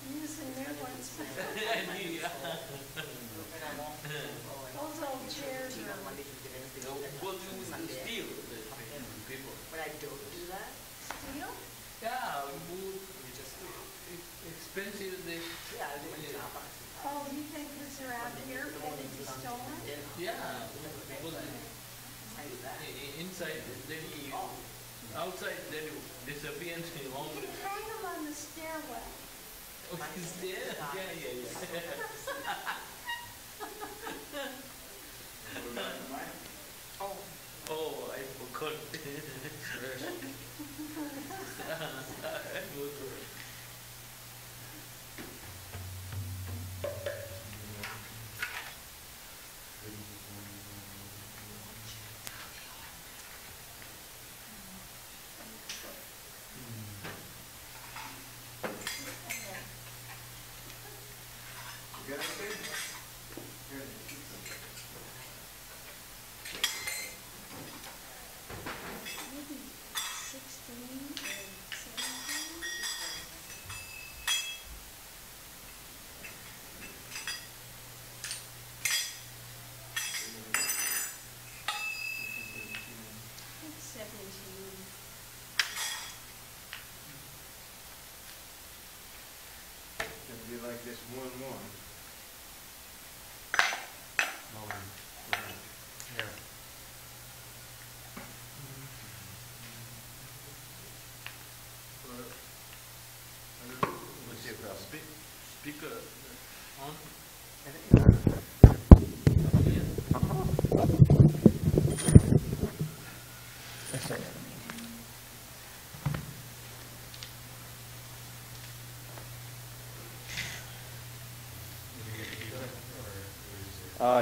Using new ones. Those old chairs are. What do you steal? But I don't do that. Steel? Yeah, wood, expensive. Yeah, I do. Oh, you think because they're out here, can they be stolen? Yeah, inside, then outside, then disappear and You can hang them on the stairwell. Oh, is there? Yeah. Oh, I forgot. Maybe 16 or 17? I think 17. It'll be like this more and more. Let's see if our speaker on.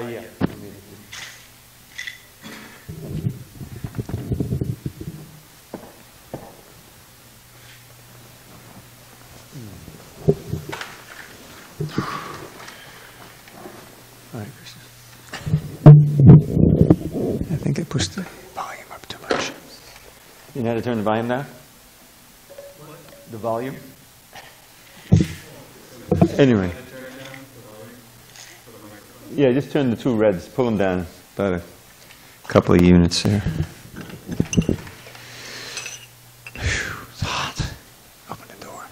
Yeah. Hare Krishna. I think I pushed the volume up too much. You know how to turn the volume down? The volume? Anyway. Yeah, just turn the two reds, pull them down about a couple of units there. It's hot. Open the door.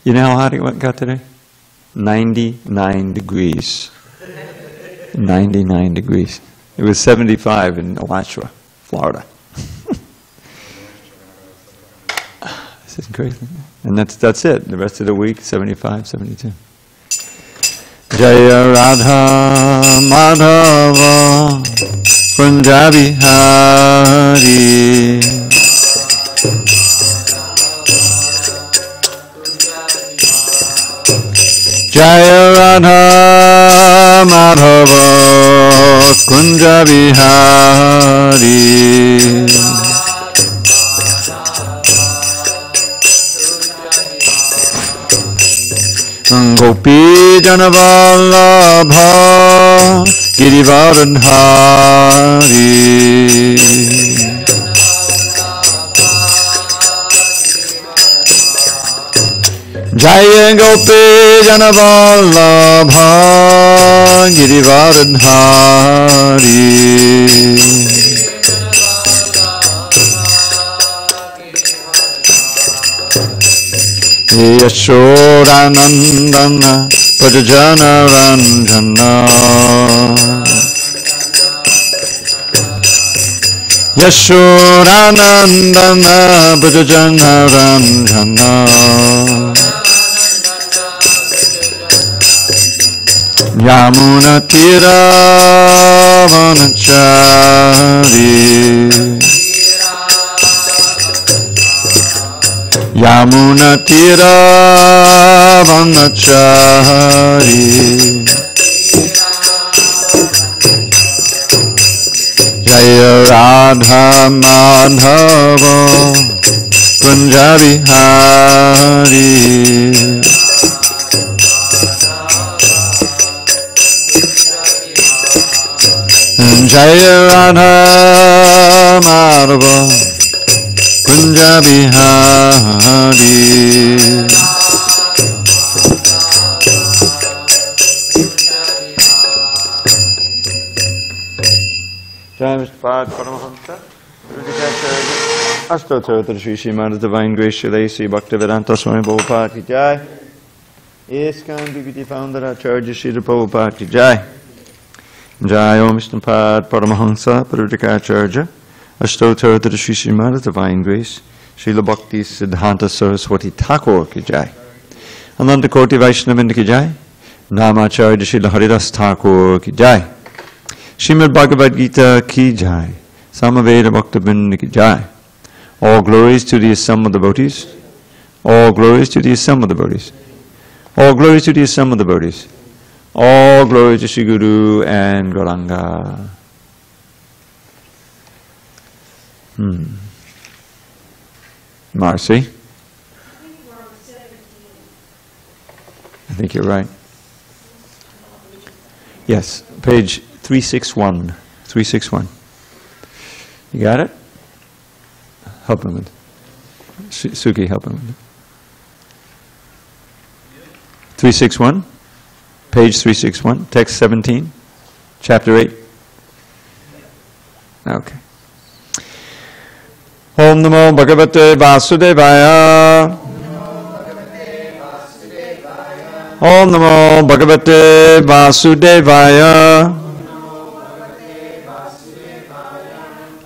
You know how hot it got today? 99 degrees. 99 degrees. It was 75 in Alachua, Florida. This is crazy. And that's it. The rest of the week, 75, 72. Jaya Radha Madhava Punjabi Hari Jaya Radha Madhava Punjabi Hari Gopi Janavallabha Girivardhari Jaya Gopi Janavallabha Girivardhari Yashodanandana Prajana Ranjana Yashodanandana Prajana Ranjana Yamuna Tira Vanachari Yamuna Tira Vanachari Jaya Radha Madhava Punjabi Hari Jaya Radha Madhava Kunja Bihari. Jai Mr. Pad Paramahamsa, Ashtottara Sri Srimad Divine Grace Sri Sri Bhaktivedanta Swami Prabhupada Ki Jai. ISKCON BBT Founder Acharya Sri Prabhupada Ki Jai. Jai Om Mr. Pad Paramahamsa Parudikacharya Ashtottara Sri Srimad Divine Grace Srila Bhakti Siddhanta Saraswati Thakur Ki Jai. Ananta Koti Vaishnavinda Ki Jai. Namacharya Srila Haridas Thakur Ki Jai. Srimad Bhagavad Gita Ki Jai. Samaveda Bhaktivinoda Ki Jai. All glories to the assembled devotees. All glories to the assembled devotees. All glories to the assembled devotees. All glories to Sri Guru and Gauranga. Marcy? I think you're right. Yes, page 361. 361. You got it? Help him with it. Suki, help him with it. 361. Page 361. Text 17. Chapter 8. Okay. Om Namo Bhagavate Vasudevaya. Om Namo Bhagavate Vasudevaya.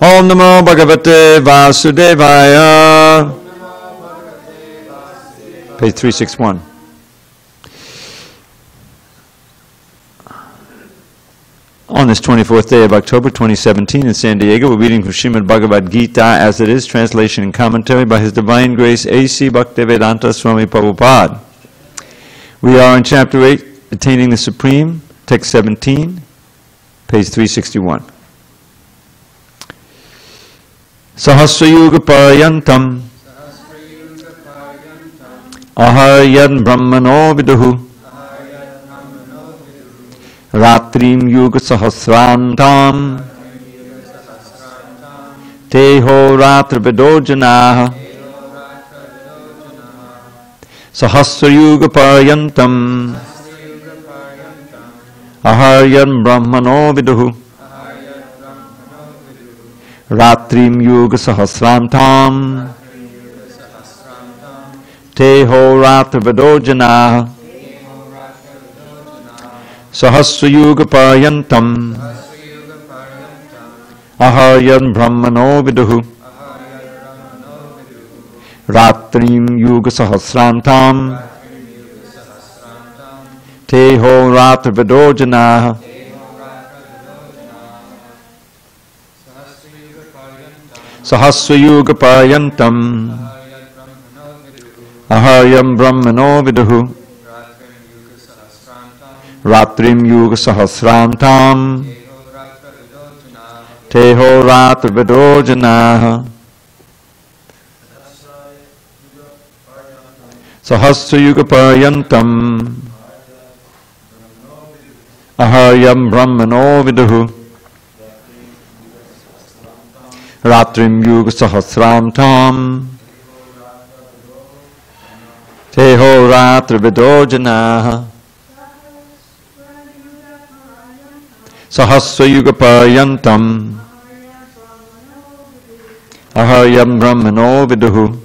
Om Namo Bhagavate Vasudevaya. Page 361. On this 24th day of October 2017 in SanDiego, we're reading from Srimad Bhagavad Gita as it is, translation and commentary by His Divine Grace A.C. Bhaktivedanta Swami Prabhupada. We are in Chapter 8, Attaining the Supreme, Text 17, page 361. Sahasrayuga Paryantam Aharyan Brahmano Viduhu Ratrim Yuga Sahasrantam Teho Ratra Vidojanaha Sahasrayuga Paryantam Aharyan Brahmano Viduhu Ratrim Yuga Sahasrantam Teho Ratra Vidojanaha Sahasrayuga Paryantam Aharyan Brahmano Viduhu Ratrim Yuga Sahasrantam Teho Ratra Vidojanaha Sahasrayuga Paryantam Aharyan Brahmano Viduhu Ratrim Yuga Sahasrantam Teho Ratra Vidojanaha Sahasrayuga Paryantam Aharyam Brahmano Viduhu Ratrim Yuga Sahasrantam Teho Ratra Vidojanaha Sahasrayuga Paryantam Aharyam Brahmano Viduhu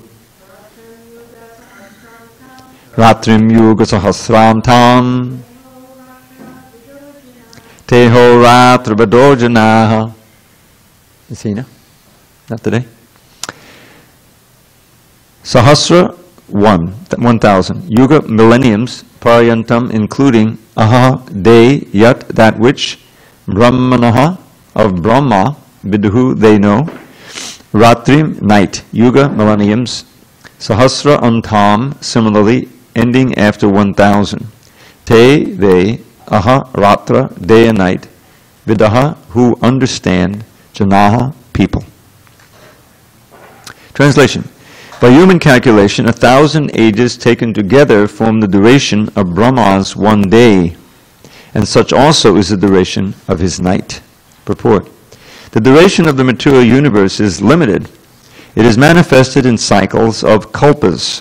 Ratrim Yuga Sahasrantam Teho Ratra Vidojanaha. You see now? Not today. Sahasra 1,000. Yuga millenniums, Paryantam including Aha, day, yat, that which, Brahmanaha, of Brahma, Viduhu, they know, Ratrim, night, Yuga millenniums, Sahasra Antam, similarly, ending after 1,000. Te, they, Aha, Ratra, day and night, Vidaha, who understand, Janaha, people. Translation. By human calculation, 1,000 ages taken together form the duration of Brahma's one day, and such also is the duration of his night. Purport. The duration of the material universe is limited, It is manifested in cycles of kalpas.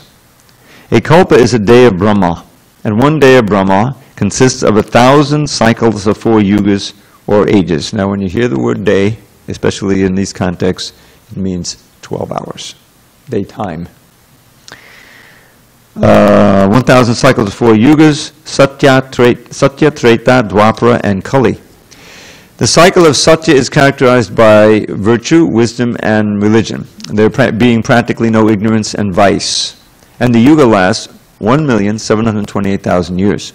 A kalpa is a day of Brahma, and one day of Brahma consists of 1,000 cycles of 4 yugas or ages. Now when you hear the word day, especially in these contexts, it means 12 hours, daytime. 1,000 cycles of 4 yugas, Satya, Treta, Dwapara, and Kali. The cycle of Satya is characterized by virtue, wisdom, and religion, there being practically no ignorance and vice. And the yuga lasts 1,728,000 years.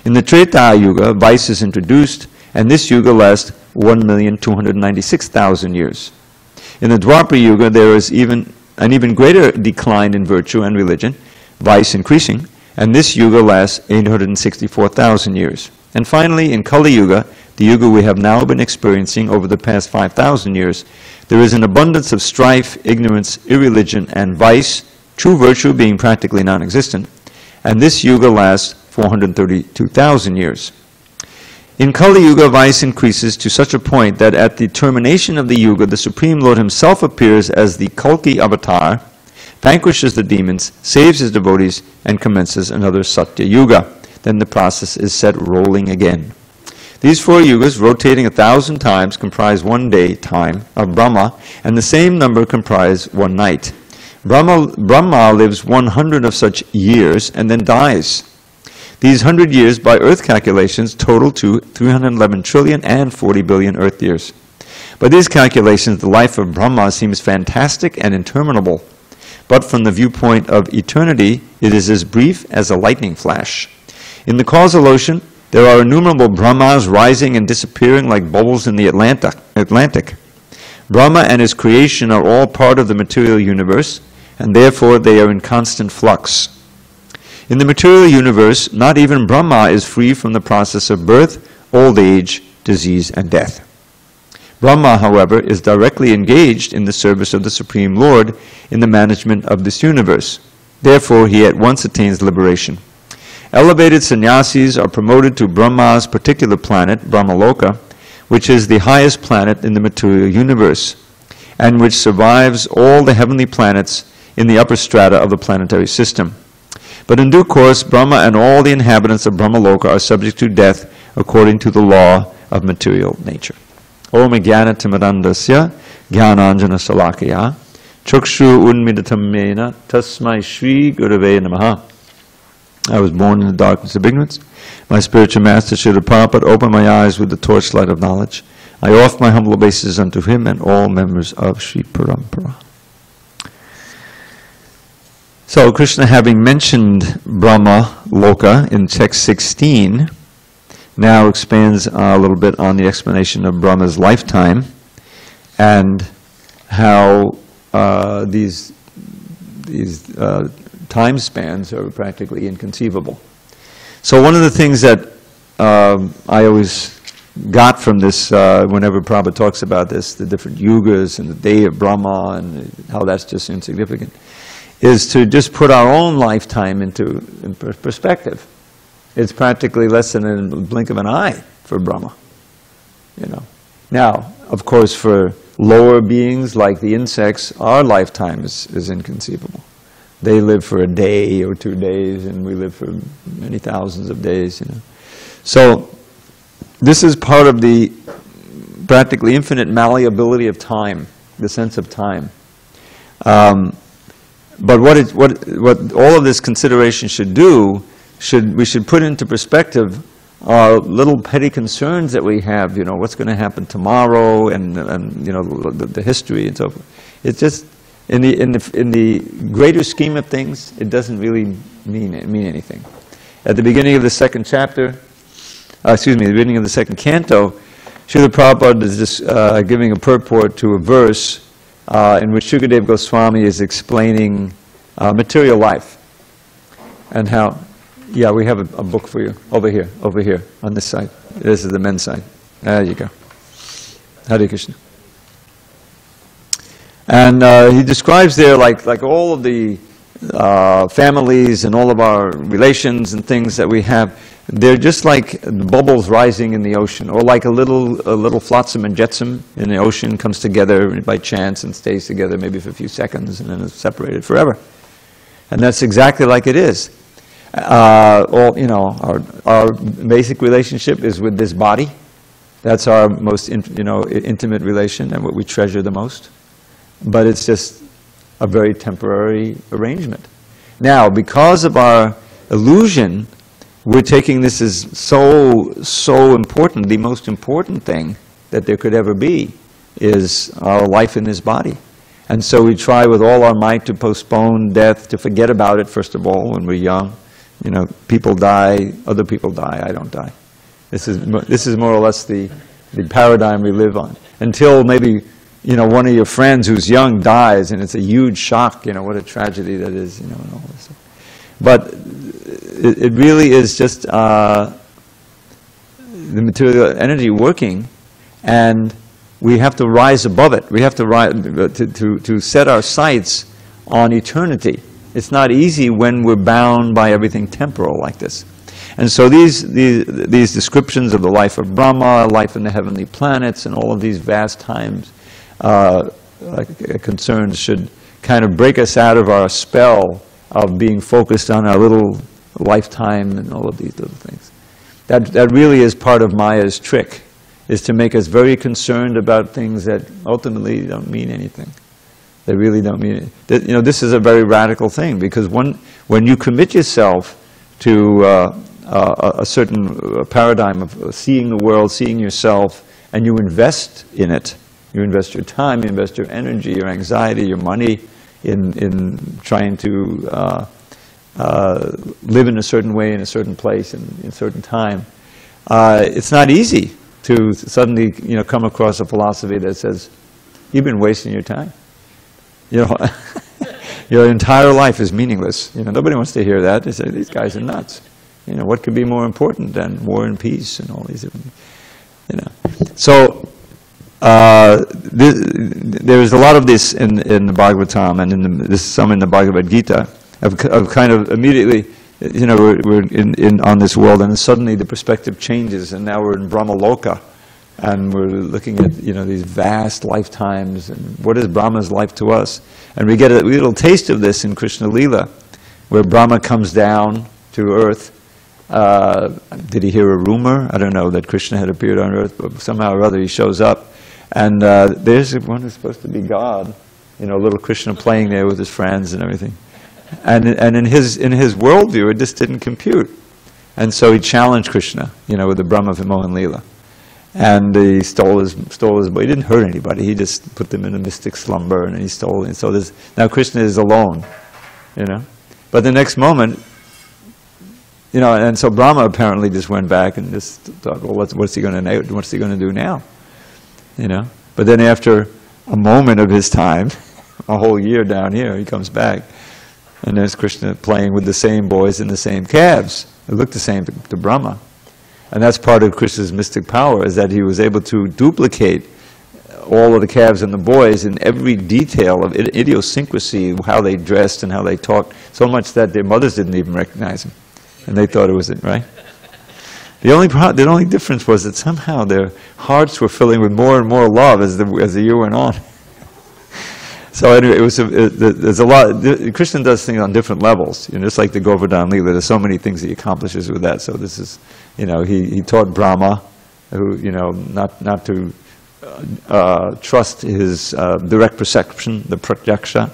In the Treta Yuga, vice is introduced, and this yuga lasts 1,296,000 years. In the Dwapara Yuga, there is an even greater decline in virtue and religion, vice increasing, and this yuga lasts 864,000 years. And finally, in Kali Yuga, the yuga we have now been experiencing over the past 5,000 years, there is an abundance of strife, ignorance, irreligion, and vice, true virtue being practically non-existent, and this yuga lasts 432,000 years. In Kali Yuga, vice increases to such a point that at the termination of the yuga, the Supreme Lord himself appears as the Kalki avatar, vanquishes the demons, saves his devotees, and commences another Satya Yuga. Then the process is set rolling again. These 4 yugas, rotating 1,000 times, comprise one day time of Brahma, and the same number comprise one night. Brahma lives 100 of such years and then dies. These 100 years, by earth calculations, total to 311 trillion and 40 billion earth years. By these calculations, the life of Brahma seems fantastic and interminable. But from the viewpoint of eternity, it is as brief as a lightning flash. In the causal ocean, there are innumerable Brahmas rising and disappearing like bubbles in the Atlantic. Brahma and his creation are all part of the material universe, and therefore they are in constant flux. In the material universe, not even Brahma is free from the process of birth, old age, disease, and death. Brahma, however, is directly engaged in the service of the Supreme Lord in the management of this universe. Therefore, he at once attains liberation. Elevated sannyasis are promoted to Brahma's particular planet, Brahmaloka, which is the highest planet in the material universe, and which survives all the heavenly planets in the upper strata of the planetary system. But in due course, Brahma and all the inhabitants of Brahmaloka are subject to death according to the law of material nature. Om Jnana Timirandasya Jnananjana Salakaya Chakshu Unmidatamena Tasmai Shri Gurave Namaha. I was born in the darkness of ignorance. My spiritual master Srila Prabhupada opened my eyes with the torchlight of knowledge. I offer my humble obeisances unto him and all members of Sri Parampara. So Krishna, having mentioned Brahma Loka in text 16, now expands a little bit on the explanation of Brahma's lifetime and how these time spans are practically inconceivable. So one of the things that I always got from this, whenever Prabhupada talks about this, the different yugas and the day of Brahma and how that's just insignificant, is to just put our own lifetime in perspective. It's practically less than a blink of an eye for Brahma, you know. Now, of course, for lower beings like the insects, our lifetime is inconceivable. They live for a day or 2 days, and we live for many thousands of days, you know. So, this is part of the practically infinite malleability of time, the sense of time. But what all of this consideration should do, we should put into perspective our little petty concerns that we have, you know, what's going to happen tomorrow, and you know, the history and so forth. It's just in the greater scheme of things, it doesn't really mean anything. At the beginning of the second chapter, the beginning of the second canto, Srila Prabhupada is just giving a purport to a verse in which Shukadev Goswami is explaining material life and how. Yeah, we have a book for you over here, on this side. This is the men's side. There you go. Hare Krishna. And he describes there like all of the families and all of our relations and things that we have, they're just like bubbles rising in the ocean, or like a little flotsam and jetsam in the ocean comes together by chance and stays together maybe for a few seconds and then is separated forever. And that's exactly like it is. Our basic relationship is with this body. That's our most intimate relation and what we treasure the most. But it's just a very temporary arrangement. Now, because of our illusion, we're taking this as so important. The most important thing that there could ever be is our life in this body. And so we try with all our might to postpone death, to forget about it, first of all, when we're young. People die, other people die, I don't die. This is more or less the paradigm we live on. Until maybe, one of your friends who's young dies, and it's a huge shock, what a tragedy that is, and all this. But it really is just the material energy working, and we have to rise above it. We have to rise to set our sights on eternity. It's not easy when we're bound by everything temporal like this. And so these descriptions of the life of Brahma, life in the heavenly planets, and all of these vast times concerns should kind of break us out of our spell of being focused on our little lifetime and all of these little things. That really is part of Maya's trick, is to make us very concerned about things that ultimately don't mean anything. They really don't mean it. This is a very radical thing, because when you commit yourself to a certain paradigm of seeing the world, seeing yourself, and you invest in it, you invest your time, you invest your energy, your anxiety, your money in trying to live in a certain way, in a certain place, in a certain time. It's not easy to suddenly come across a philosophy that says, you've been wasting your time. Your entire life is meaningless. Nobody wants to hear that. They say, these guys are nuts. What could be more important than war and peace and all these different, So, there's a lot of this in the Bhagavatam, and some in the Bhagavad Gita, of kind of immediately, we're on this world, and then suddenly the perspective changes, and now we're in Brahmaloka, and we're looking at these vast lifetimes, and what is Brahma's life to us? And we get a little taste of this in Krishna Lila, where Brahma comes down to earth. Did he hear a rumor? I don't know, that Krishna had appeared on earth, but somehow or other he shows up, and there's one who's supposed to be God, little Krishna playing there with his friends and everything. And in his worldview, it just didn't compute. And so he challenged Krishna, with the Brahma Vimohan Lila. And he stole his, but he didn't hurt anybody. He just put them in a mystic slumber, and he stole. And so now Krishna is alone, But the next moment, and so Brahma apparently just went back and just thought, well, what's he going to do now? But then after a moment of his time, a whole year down here, he comes back, and there's Krishna playing with the same boys and the same calves. They look the same to Brahma. And that's part of Krishna's mystic power, is that he was able to duplicate all of the calves and the boys in every detail of idiosyncrasy, how they dressed and how they talked, so much that their mothers didn't even recognize him. And they thought it was it, right? The only difference was that somehow their hearts were filling with more and more love as the year went on. So anyway, there's a lot. Krishna does things on different levels. Just like the Govardhan Lila, there's so many things that he accomplishes with that. So this is, he taught Brahma, who not to trust his direct perception, the pratyaksha,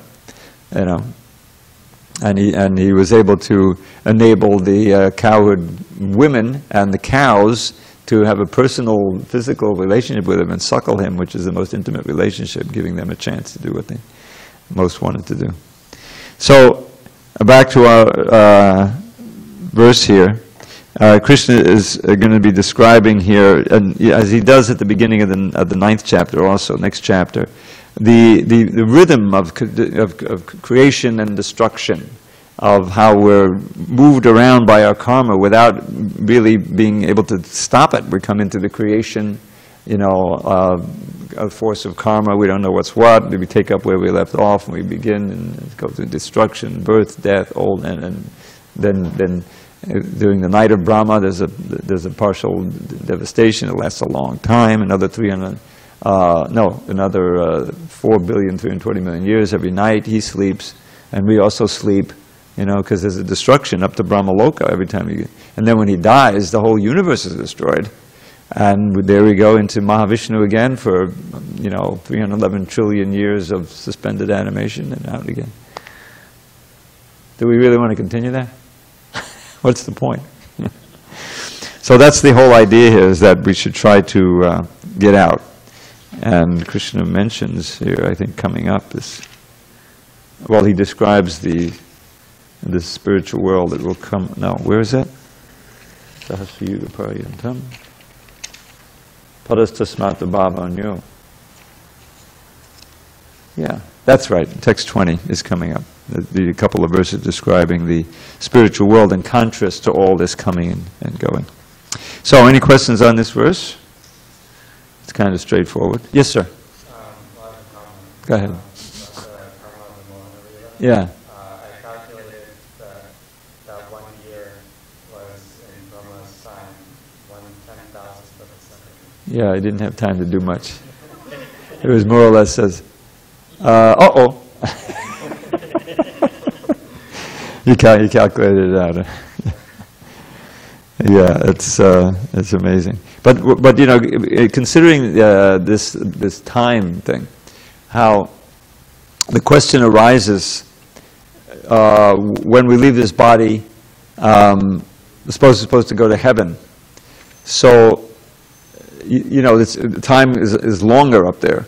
and he was able to enable the cowherd women and the cows to have a personal, physical relationship with him and suckle him, which is the most intimate relationship, giving them a chance to do what they most wanted to do. So, back to our verse here. Krishna is going to be describing here, and as he does at the beginning of the 9th chapter also, next chapter, the rhythm of creation and destruction, of how we're moved around by our karma without really being able to stop it. We come into the creation, a force of karma, we don't know what's what, we take up where we left off, and we begin and go through destruction, birth, death, old, and then During the night of Brahma, there's a partial devastation. It lasts a long time, another 4,320,000,000 years every night. He sleeps, and we also sleep, because there's a destruction up to Brahma Loka every time you. And then when he dies, the whole universe is destroyed, and there we go into Mahavishnu again for 311 trillion years of suspended animation, and out again. Do we really want to continue that? What's the point? So that's the whole idea here, is that we should try to get out. And Krishna mentions here, I think coming up, he describes the spiritual world that will come. No, where is that? Sahasrayuga Paryantam. Padastasmata Bhavanyo. Yeah, that's right. Text 20 is coming up. The couple of verses describing the spiritual world in contrast to all this coming and going. So, any questions on this verse? It's kind of straightforward. Yes, sir. Go ahead. Yeah. I calculated that 1 year was in Brahma's time 1/10,000th of a second. Yeah, I didn't have time to do much. It was more or less as, uh-oh. You calculated it out. Yeah, it's amazing. But considering this time thing, how the question arises when we leave this body, we're supposed to go to heaven. So this time is longer up there,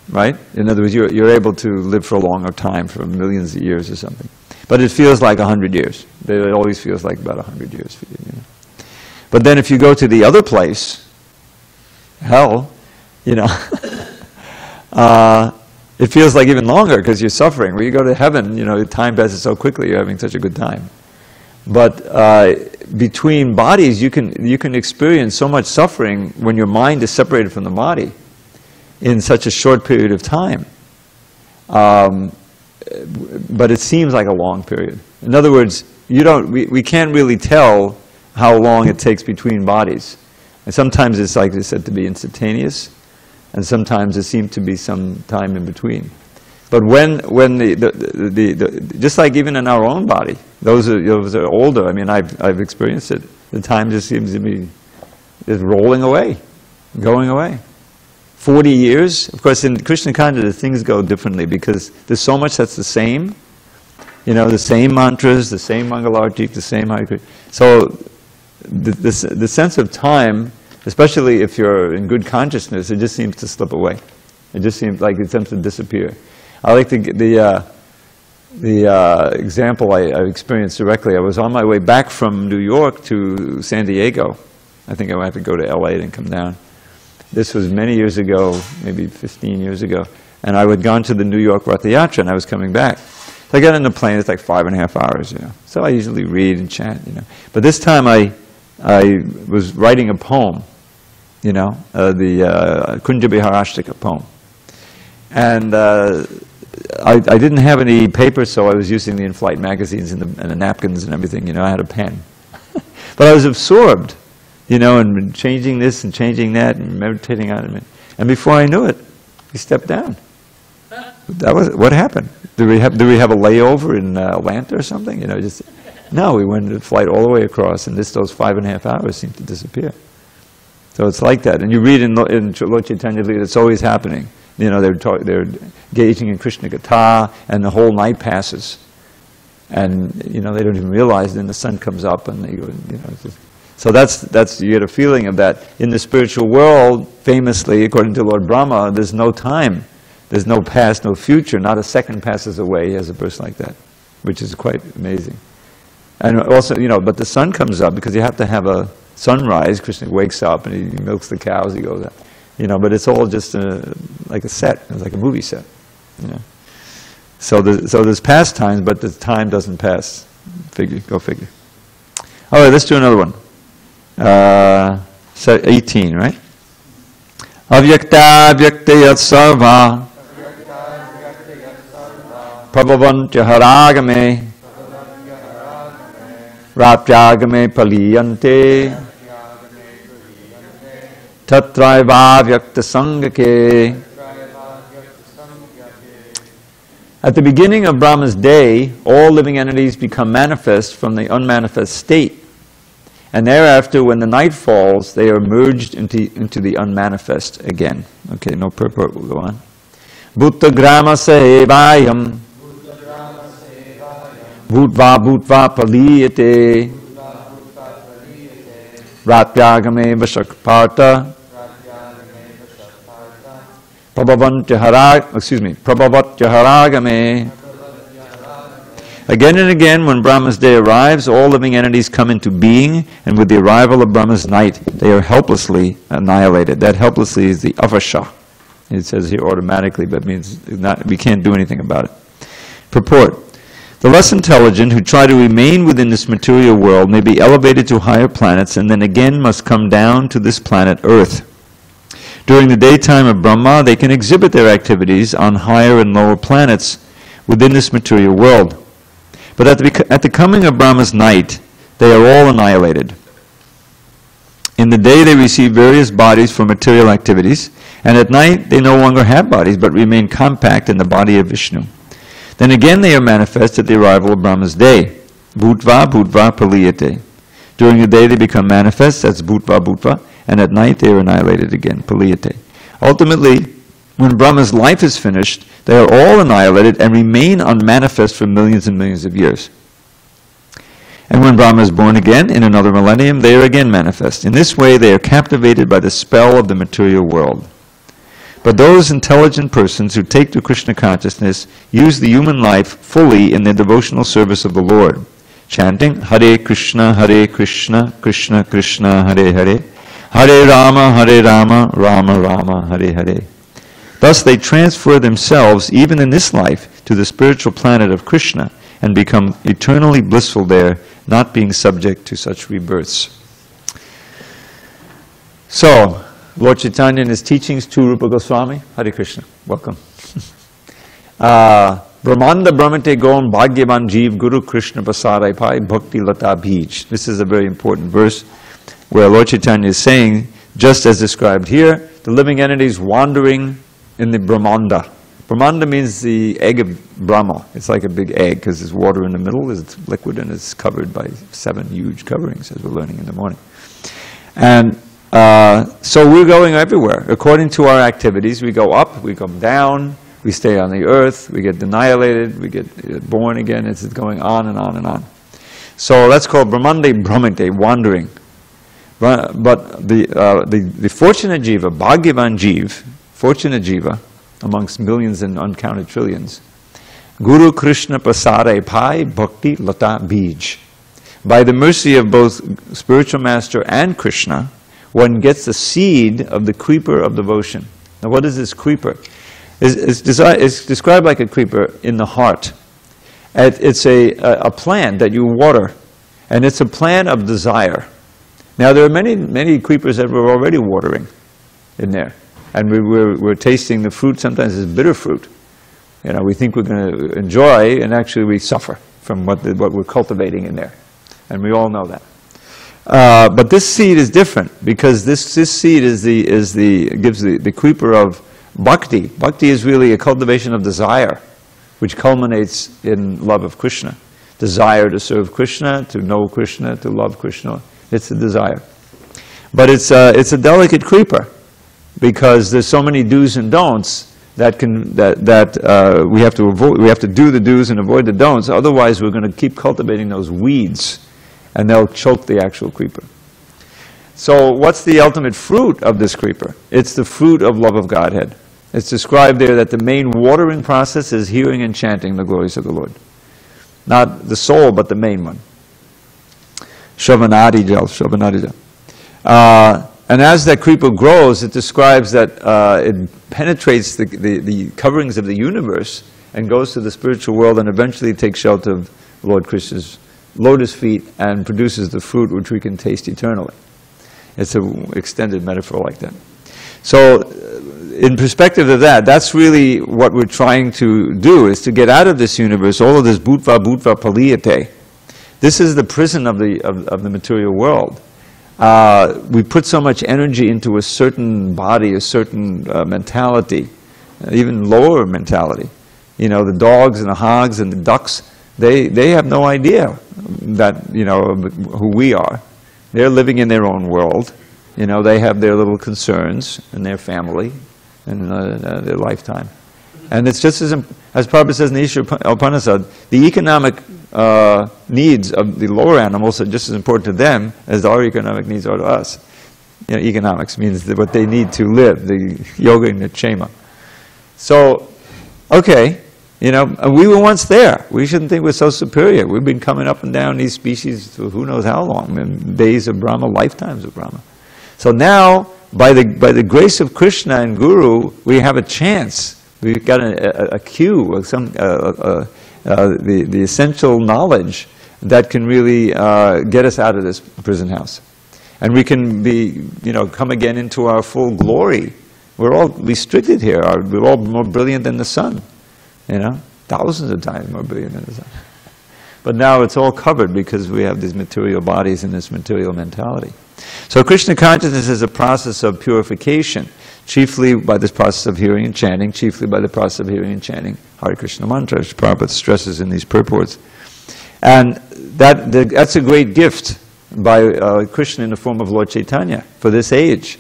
right? In other words, you're able to live for a longer time, for millions of years or something. But it feels like 100 years. It always feels like about 100 years for you. But then if you go to the other place, hell, it feels like even longer because you're suffering. When you go to heaven, time passes so quickly. You're having such a good time. But between bodies, you can experience so much suffering when your mind is separated from the body in such a short period of time. But it seems like a long period. In other words, we can't really tell how long it takes between bodies. And sometimes it's like it's said to be instantaneous, and sometimes it seems to be some time in between. But when just like even in our own body, those are older. I mean, I've experienced it. The time just seems to be just rolling away, going away. 40 years. Of course, in Krishna Kanda, things go differently because there's so much that's the same. The same mantras, the same Mangalartik, the same Hare Krishna. So the sense of time, especially if you're in good consciousness, it just seems to slip away. It just seems like it tends to disappear. I like the example I experienced directly. I was on my way back from New York to SanDiego. I think I might have to go to LA and come down. This was many years ago, maybe 15 years ago, and I had gone to the New York Rath Yatra, and I was coming back. So I got on the plane. It's like 5.5 hours, So I usually read and chant, But this time I was writing a poem, the Kunja Biharashtika poem, and I didn't have any paper, so I was using the in-flight magazines and the napkins and everything. I had a pen, but I was absorbed. And changing this and changing that and meditating on it. And before I knew it, he stepped down. That was what happened. Did we have a layover in Atlanta or something? No, we went to flight all the way across, and those 5.5 hours seemed to disappear. So it's like that. And you read in Lord Chaitanya Lila, it's always happening. They're engaging in Krishna Gita, and the whole night passes. And, they don't even realize, then the sun comes up, and they go, So that's you get a feeling of that. In the spiritual world, famously, according to Lord Brahma, there's no time. There's no past, no future. Not a second passes away as a person like that, which is quite amazing. And also, but the sun comes up because you have to have a sunrise. Krishna wakes up and he milks the cows. He goes out. But it's all just like a set. It's like a movie set. So there's past times, but the time doesn't pass. Go figure. All right, let's do another one. 18, right? Avyakta vyaktayat sarva prabhavantya haragame Rapyagame paliyante tatraiva vyakta sangake. At the beginning of Brahma's day, all living entities become manifest from the unmanifest state. And thereafter, when the night falls, they are merged into the unmanifest again. Okay, no purport, we'll go on. Bhutta grama sevayam bhutva bhutva paliyate ratyagame vashakparta prabhavatyaharagame. Again and again, when Brahma's day arrives, all living entities come into being, and with the arrival of Brahma's night, they are helplessly annihilated. That helplessly is the avasha. It says here automatically, but it means we can't do anything about it. Purport. The less intelligent who try to remain within this material world may be elevated to higher planets and then again must come down to this planet Earth. During the daytime of Brahma, they can exhibit their activities on higher and lower planets within this material world. But at the coming of Brahma's night, they are all annihilated. In the day they receive various bodies for material activities, and at night they no longer have bodies but remain compact in the body of Vishnu. Then again they are manifest at the arrival of Brahma's day. Bhutva bhutva paliyate. During the day they become manifest, that's bhutva bhutva, and at night they are annihilated again, paliyate. Ultimately, when Brahma's life is finished, they are all annihilated and remain unmanifest for millions and millions of years. And when Brahma is born again, in another millennium, they are again manifest. In this way, they are captivated by the spell of the material world. But those intelligent persons who take to Krishna consciousness use the human life fully in their devotional service of the Lord, chanting Hare Krishna, Krishna Krishna, Hare Hare, Hare Rama, Rama Rama, Hare Hare. Thus they transfer themselves, even in this life, to the spiritual planet of Krishna and become eternally blissful there, not being subject to such rebirths. So, Lord Chaitanya in his teachings to Rupa Goswami, Hare Krishna, welcome. Brahmanda Brahmate Gon Bhagyavan Jeev Guru Krishna Pasarai Pai Bhakti Lata Bij. This is a very important verse where Lord Chaitanya is saying, just as described here, the living entities wandering in the Brahmanda. Brahmanda means the egg of Brahma. It's like a big egg because there's water in the middle, it's liquid, and it's covered by 7 huge coverings, as we're learning in the morning. And so we're going everywhere. According to our activities, we go up, we come down, we stay on the earth, we get annihilated, we get born again. It's going on and on and on. So that's called Brahmande Brahmante, wandering. But the fortunate jiva, Bhagyavan Jeev, fortunate jiva, amongst millions and uncounted trillions, Guru Krishna Pasare Pai Bhakti Lata Bij. By the mercy of both spiritual master and Krishna, one gets the seed of the creeper of devotion. Now what is this creeper? It's described like a creeper in the heart. It's a plant that you water, and it's a plant of desire. Now there are many creepers that we're already watering in there. And we're tasting the fruit, sometimes it's bitter fruit. You know, we think we're going to enjoy, and actually we suffer from what we're cultivating in there. And we all know that. But this seed is different, because this seed gives the creeper of bhakti. Bhakti is really a cultivation of desire, which culminates in love of Krishna. Desire to serve Krishna, to know Krishna, to love Krishna. It's a desire. But it's a delicate creeper, because there's so many do's and don'ts that we have to avoid. We have to do the do's and avoid the don'ts. Otherwise, we're going to keep cultivating those weeds, and they'll choke the actual creeper. So, what's the ultimate fruit of this creeper? It's the fruit of love of Godhead. It's described there that the main watering process is hearing and chanting the glories of the Lord, not the soul, but the main one. Shravanadija. And as that creeper grows, it describes that it penetrates the coverings of the universe and goes to the spiritual world and eventually takes shelter of Lord Krishna's lotus feet and produces the fruit which we can taste eternally. It's an extended metaphor like that. So, in perspective of that, that's really what we're trying to do, is to get out of this universe, all of this bhutva paliyate. This is the prison of the material world. We put so much energy into a certain body, a certain mentality, even lower mentality. You know, the dogs and the hogs and the ducks, they have no idea that, you know, who we are. They're living in their own world. You know, they have their little concerns and their family and their lifetime. And it's just as Prabhupada says in the Isha Upanishad, the economic needs of the lower animals are just as important to them as our economic needs are to us. You know, economics means that what they need to live, the yoga and the kshema. So, okay, you know, we were once there. We shouldn't think we're so superior. We've been coming up and down these species for who knows how long, in days of Brahma, lifetimes of Brahma. So now, by the grace of Krishna and Guru, we have a chance. We've got a cue, the essential knowledge that can really get us out of this prison house. And we can be, you know, come again into our full glory. We're all restricted here. We're all more brilliant than the sun, you know, thousands of times more brilliant than the sun. But now it's all covered because we have these material bodies and this material mentality. So Krishna consciousness is a process of purification, chiefly by this process of hearing and chanting, chiefly by the process of hearing and chanting Hare Krishna mantra, which Prabhupada stresses in these purports. And that's a great gift by Krishna in the form of Lord Chaitanya for this age.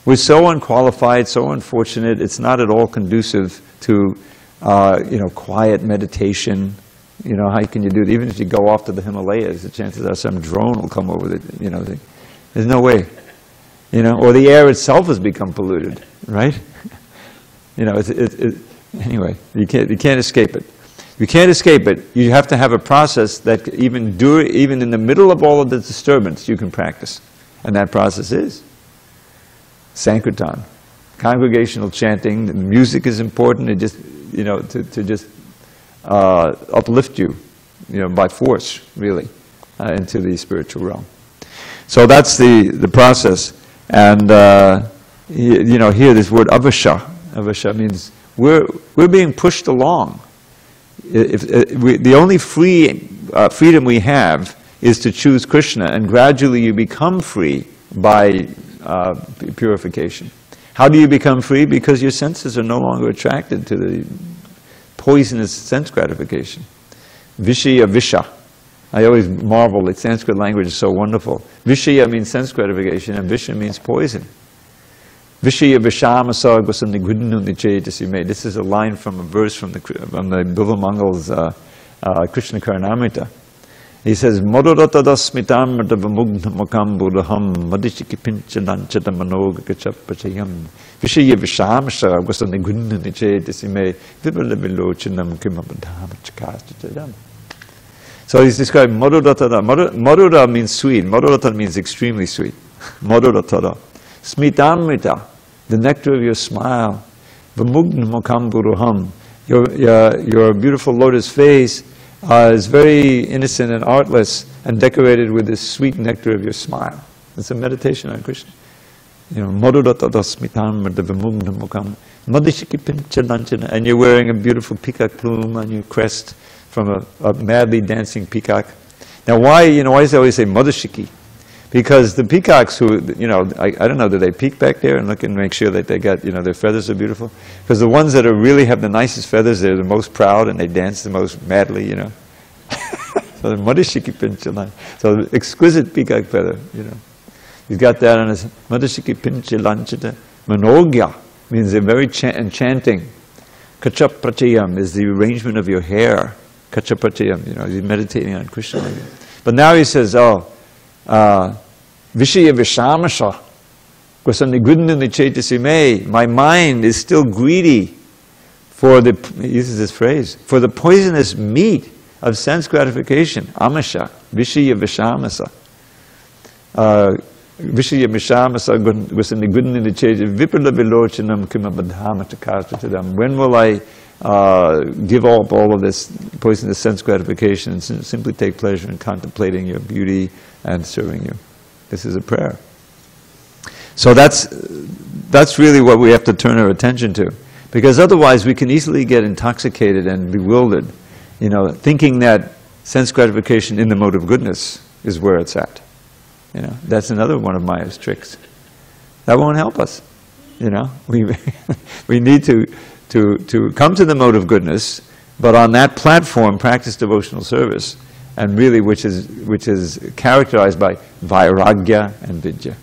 We're so unqualified, so unfortunate. It's not at all conducive to you know, quiet meditation. You know, how can you do it? Even if you go off to the Himalayas, the chances are some drone will come over it. You know, there's no way. You know, or the air itself has become polluted, right? You know, anyway, you can't escape it. You can't escape it. You have to have a process that even in the middle of all of the disturbance, you can practice. And that process is Sankirtan, congregational chanting. The music is important. It just, you know, to just uplift you, you know, by force, really, into the spiritual realm. So that's the process. And you know, here this word avasha means we're being pushed along. The only freedom we have is to choose Krishna, and gradually you become free by purification. How do you become free? Because your senses are no longer attracted to the poisonous sense gratification. Vishaya visha. I always marvel that Sanskrit language is so wonderful. Vishaya means sense gratification, and visha means poison. Vishaya vishamasa gosani gudnuni chetasime. This is a line from a verse from the Bilamangal's Krishna Karanamrita. He says, Modoratada smitam madavamugna makam budaham madishiki pinchadanchata manoga kachapachayam Vishaya vishamasa gosani gudnuni chetasime vibalavilochinam kimabadham chakastachadam. So he's describing Madhuratada. Madhura means sweet. Madhurata means extremely sweet. Madhuratada. Smitamrita, the nectar of your smile. Vamugna makam buruham. Your beautiful lotus face is very innocent and artless and decorated with this sweet nectar of your smile. It's a meditation on Krishna. You know, Madhuratada smitamrita vamugna makam. Madhishiki pinchadanchana. And you're wearing a beautiful peacock plume on your crest, from a madly dancing peacock. Now why does they always say Madhishiki? Because the peacocks who, you know, I don't know, do they peek back there and look and make sure that they got, you know, their feathers are beautiful? Because the ones that really have the nicest feathers, they're the most proud and they dance the most madly, you know. So the Madhishiki pinchalan. So exquisite peacock feather, you know. He's got that on his Madhishiki pinchalanchita. Manogya means they're very enchanting. Kachaprachayam is the arrangement of your hair. Kachaprachayam, you know, he's meditating on Krishna. But now he says, Vishaya vishamasha, my mind is still greedy for he uses this phrase, for the poisonous meat of sense gratification. Amasha, Vishaya vishamasa. Vishaya vishamasa gosani gudnini cheti vipala vilochanam kimabadhama chakastachadam. When will I give up all of this poisonous sense gratification and simply take pleasure in contemplating your beauty and serving you? This is a prayer. So that's really what we have to turn our attention to, because otherwise we can easily get intoxicated and bewildered, you know, thinking that sense gratification in the mode of goodness is where it's at. You know, that's another one of Maya's tricks. That won't help us. You know, we need to come to the mode of goodness, but on that platform practice devotional service, and really which is characterized by vairagya and vidya,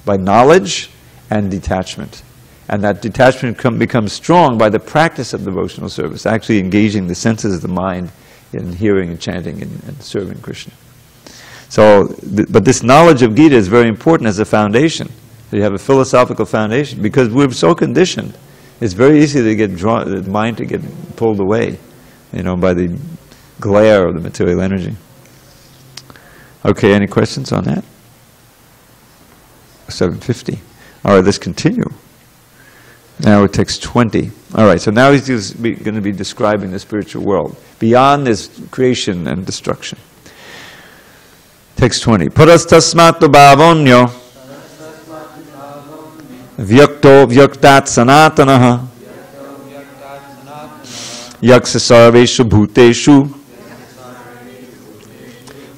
by knowledge and detachment. And that detachment becomes strong by the practice of devotional service, actually engaging the senses of the mind in hearing and chanting and serving Krishna. So, but this knowledge of Gita is very important as a foundation. So you have a philosophical foundation, because we're so conditioned. It's very easy to get drawn, the mind to get pulled away, you know, by the glare of the material energy. Okay, any questions on that? 7:50. All right, let's continue. Now it takes 20. All right, so now he's going to be describing the spiritual world beyond this creation and destruction. Text 20. Parastasmato bhavonyo vyakto vyaktat sanatanaha yaksa sarveshu bhuteshu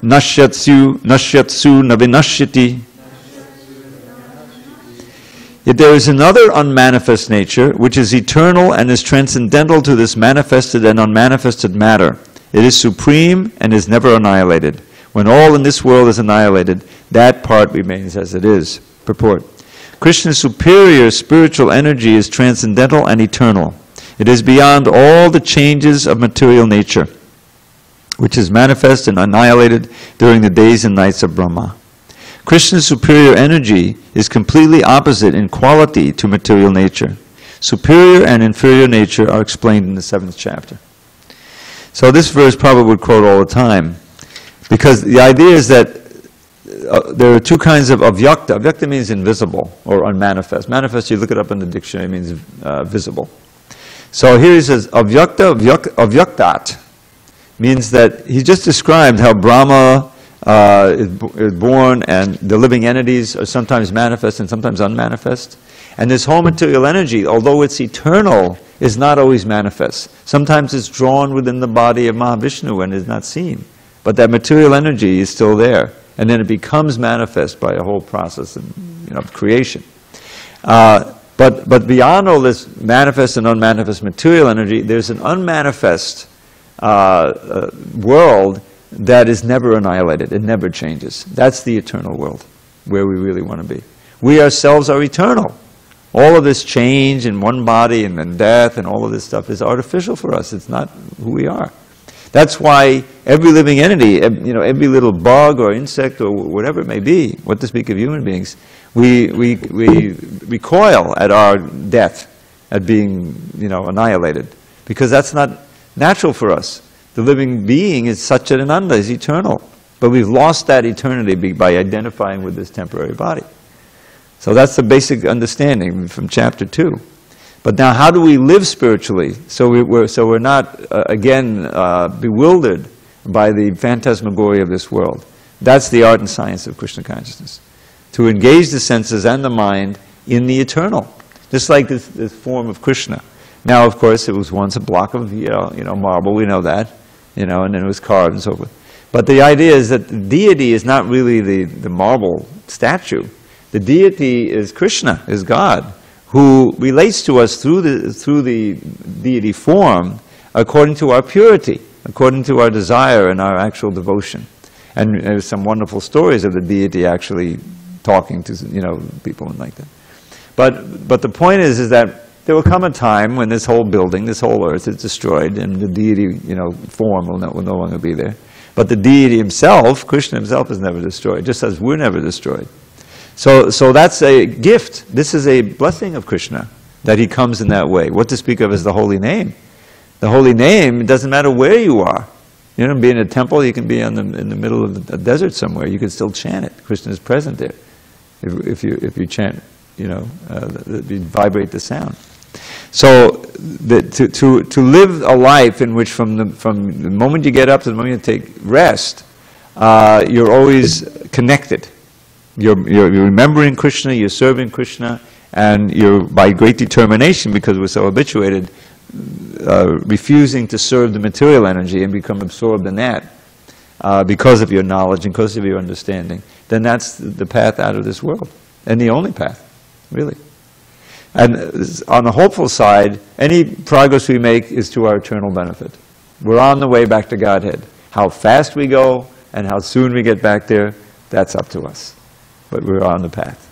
nashyatsu navinashyati. Yet there is another unmanifest nature which is eternal and is transcendental to this manifested and unmanifested matter. It is supreme and is never annihilated. When all in this world is annihilated, that part remains as it is. Purport. Krishna's superior spiritual energy is transcendental and eternal. It is beyond all the changes of material nature, which is manifest and annihilated during the days and nights of Brahma. Krishna's superior energy is completely opposite in quality to material nature. Superior and inferior nature are explained in the 7th chapter. So this verse Prabhupada would quote all the time, because the idea is that there are two kinds of avyakta. Avyakta means invisible or unmanifest. Manifest, you look it up in the dictionary, means visible. So here he says avyaktat, means that he just described how Brahma is born, and the living entities are sometimes manifest and sometimes unmanifest. And this whole material energy, although it's eternal, is not always manifest. Sometimes it's drawn within the body of Mahavishnu and is not seen. But that material energy is still there. And then it becomes manifest by a whole process of, you know, creation. But beyond all this manifest and unmanifest material energy, there's an unmanifest world that is never annihilated. It never changes. That's the eternal world, where we really want to be. We ourselves are eternal. All of this change in one body and then death and all of this stuff is artificial for us. It's not who we are. That's why every living entity, you know, every little bug or insect or whatever it may be, what to speak of human beings, we recoil at our death, at being, you know, annihilated, because that's not natural for us. The living being is Satchidananda, is eternal, but we've lost that eternity by identifying with this temporary body. So that's the basic understanding from chapter 2. But now, how do we live spiritually? So we're not again bewildered by the phantasmagoria of this world. That's the art and science of Krishna consciousness, to engage the senses and the mind in the eternal, just like this form of Krishna. Now, of course, it was once a block of marble. We know that, and then it was carved and so forth. But the idea is that the deity is not really the marble statue. The deity is Krishna, is God, who relates to us through the deity form according to our purity, according to our desire and our actual devotion. And there's some wonderful stories of the deity actually talking to people and like that. But the point is that there will come a time when this whole building, this whole earth is destroyed, and the deity form will no longer be there. But the deity himself, Krishna himself, is never destroyed, just as we're never destroyed. So that's a gift. This is a blessing of Krishna, that he comes in that way. What to speak of is the holy name. The holy name, it doesn't matter where you are. You can be in a temple, you can be in the middle of the desert somewhere, you can still chant it. Krishna is present there. If you chant, you vibrate the sound. So to live a life in which from the moment you get up to the moment you take rest, you're always connected. You're remembering Krishna, you're serving Krishna, and you're, by great determination, because we're so habituated, refusing to serve the material energy and become absorbed in that. because of your knowledge and because of your understanding, then that's the path out of this world, and the only path, really. And on the hopeful side, any progress we make is to our eternal benefit. We're on the way back to Godhead. How fast we go and how soon we get back there, that's up to us. But we're on the path.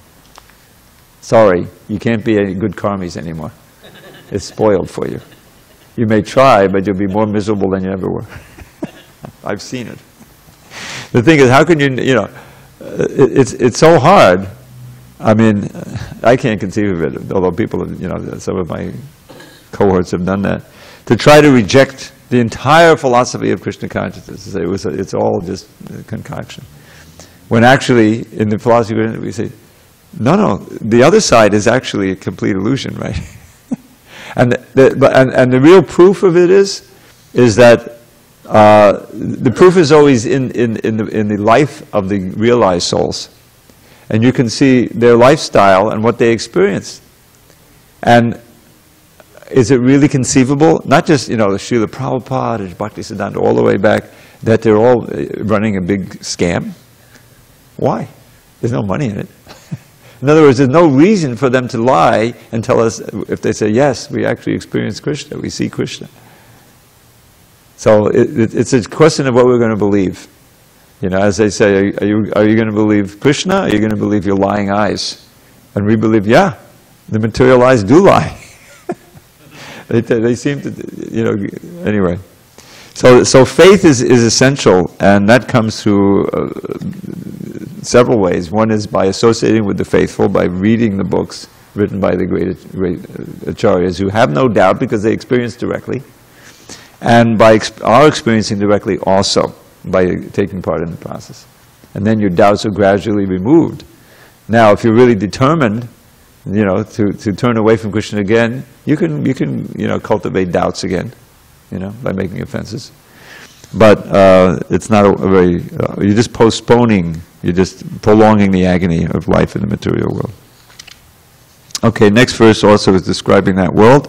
Sorry, you can't be any good karmis anymore. It's spoiled for you. You may try, but you'll be more miserable than you ever were. I've seen it. The thing is, how can you, it's so hard. I mean, I can't conceive of it, although people have, some of my cohorts have done that, to try to reject the entire philosophy of Krishna consciousness, to say it's all just a concoction. When actually, in the philosophy, we say, no, the other side is actually a complete illusion, right? and the real proof of it is that the proof is always in the life of the realized souls. And you can see their lifestyle and what they experience. And is it really conceivable, not just, Srila Prabhupada and Bhaktisiddhanta all the way back, that they're all running a big scam? Why? There's no money in it. In other words, there's no reason for them to lie and tell us, if they say, yes, we actually experience Krishna, we see Krishna. So it's a question of what we're going to believe. As they say, are you going to believe Krishna, or are you going to believe your lying eyes? And we believe, yeah, the material eyes do lie. They seem to, anyway. So faith is essential, and that comes through several ways. One is by associating with the faithful, by reading the books written by the great acharyas who have no doubt because they experience directly, and by our experiencing directly also, by taking part in the process. And then your doubts are gradually removed. Now, if you're really determined, to turn away from Krishna again, you can cultivate doubts again, by making offenses. But it's not a very, you're just postponing, you're just prolonging the agony of life in the material world. Okay, next verse also is describing that world.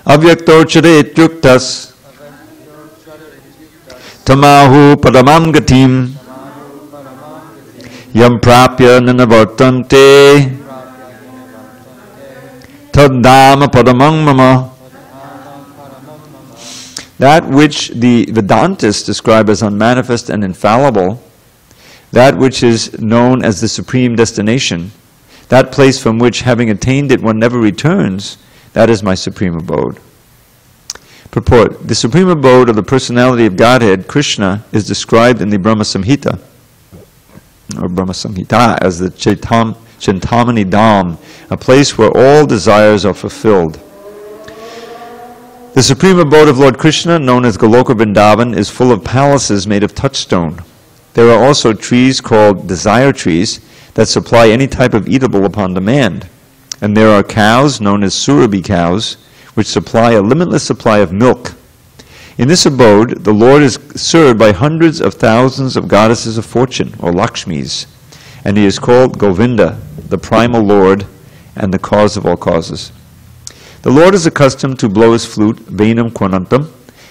Avyakto charet yuktas tamahu padamam gatim yam prapya nanavartante tadama padamam mama. That which the Vedantists describe as unmanifest and infallible, that which is known as the supreme destination, that place from which, having attained it, one never returns, that is my supreme abode. Purport: the supreme abode of the personality of Godhead, Krishna, is described in the Brahma Samhita, or Brahma Samhita, as the Chintamani Dham, a place where all desires are fulfilled. The supreme abode of Lord Krishna, known as Goloka Vrindavan, is full of palaces made of touchstone. There are also trees called desire trees that supply any type of eatable upon demand. And there are cows, known as Surabhi cows, which supply a limitless supply of milk. In this abode, the Lord is served by hundreds of thousands of goddesses of fortune, or Lakshmis, and he is called Govinda, the primal Lord, and the cause of all causes. The Lord is accustomed to blow his flute, Venam Kwanantam.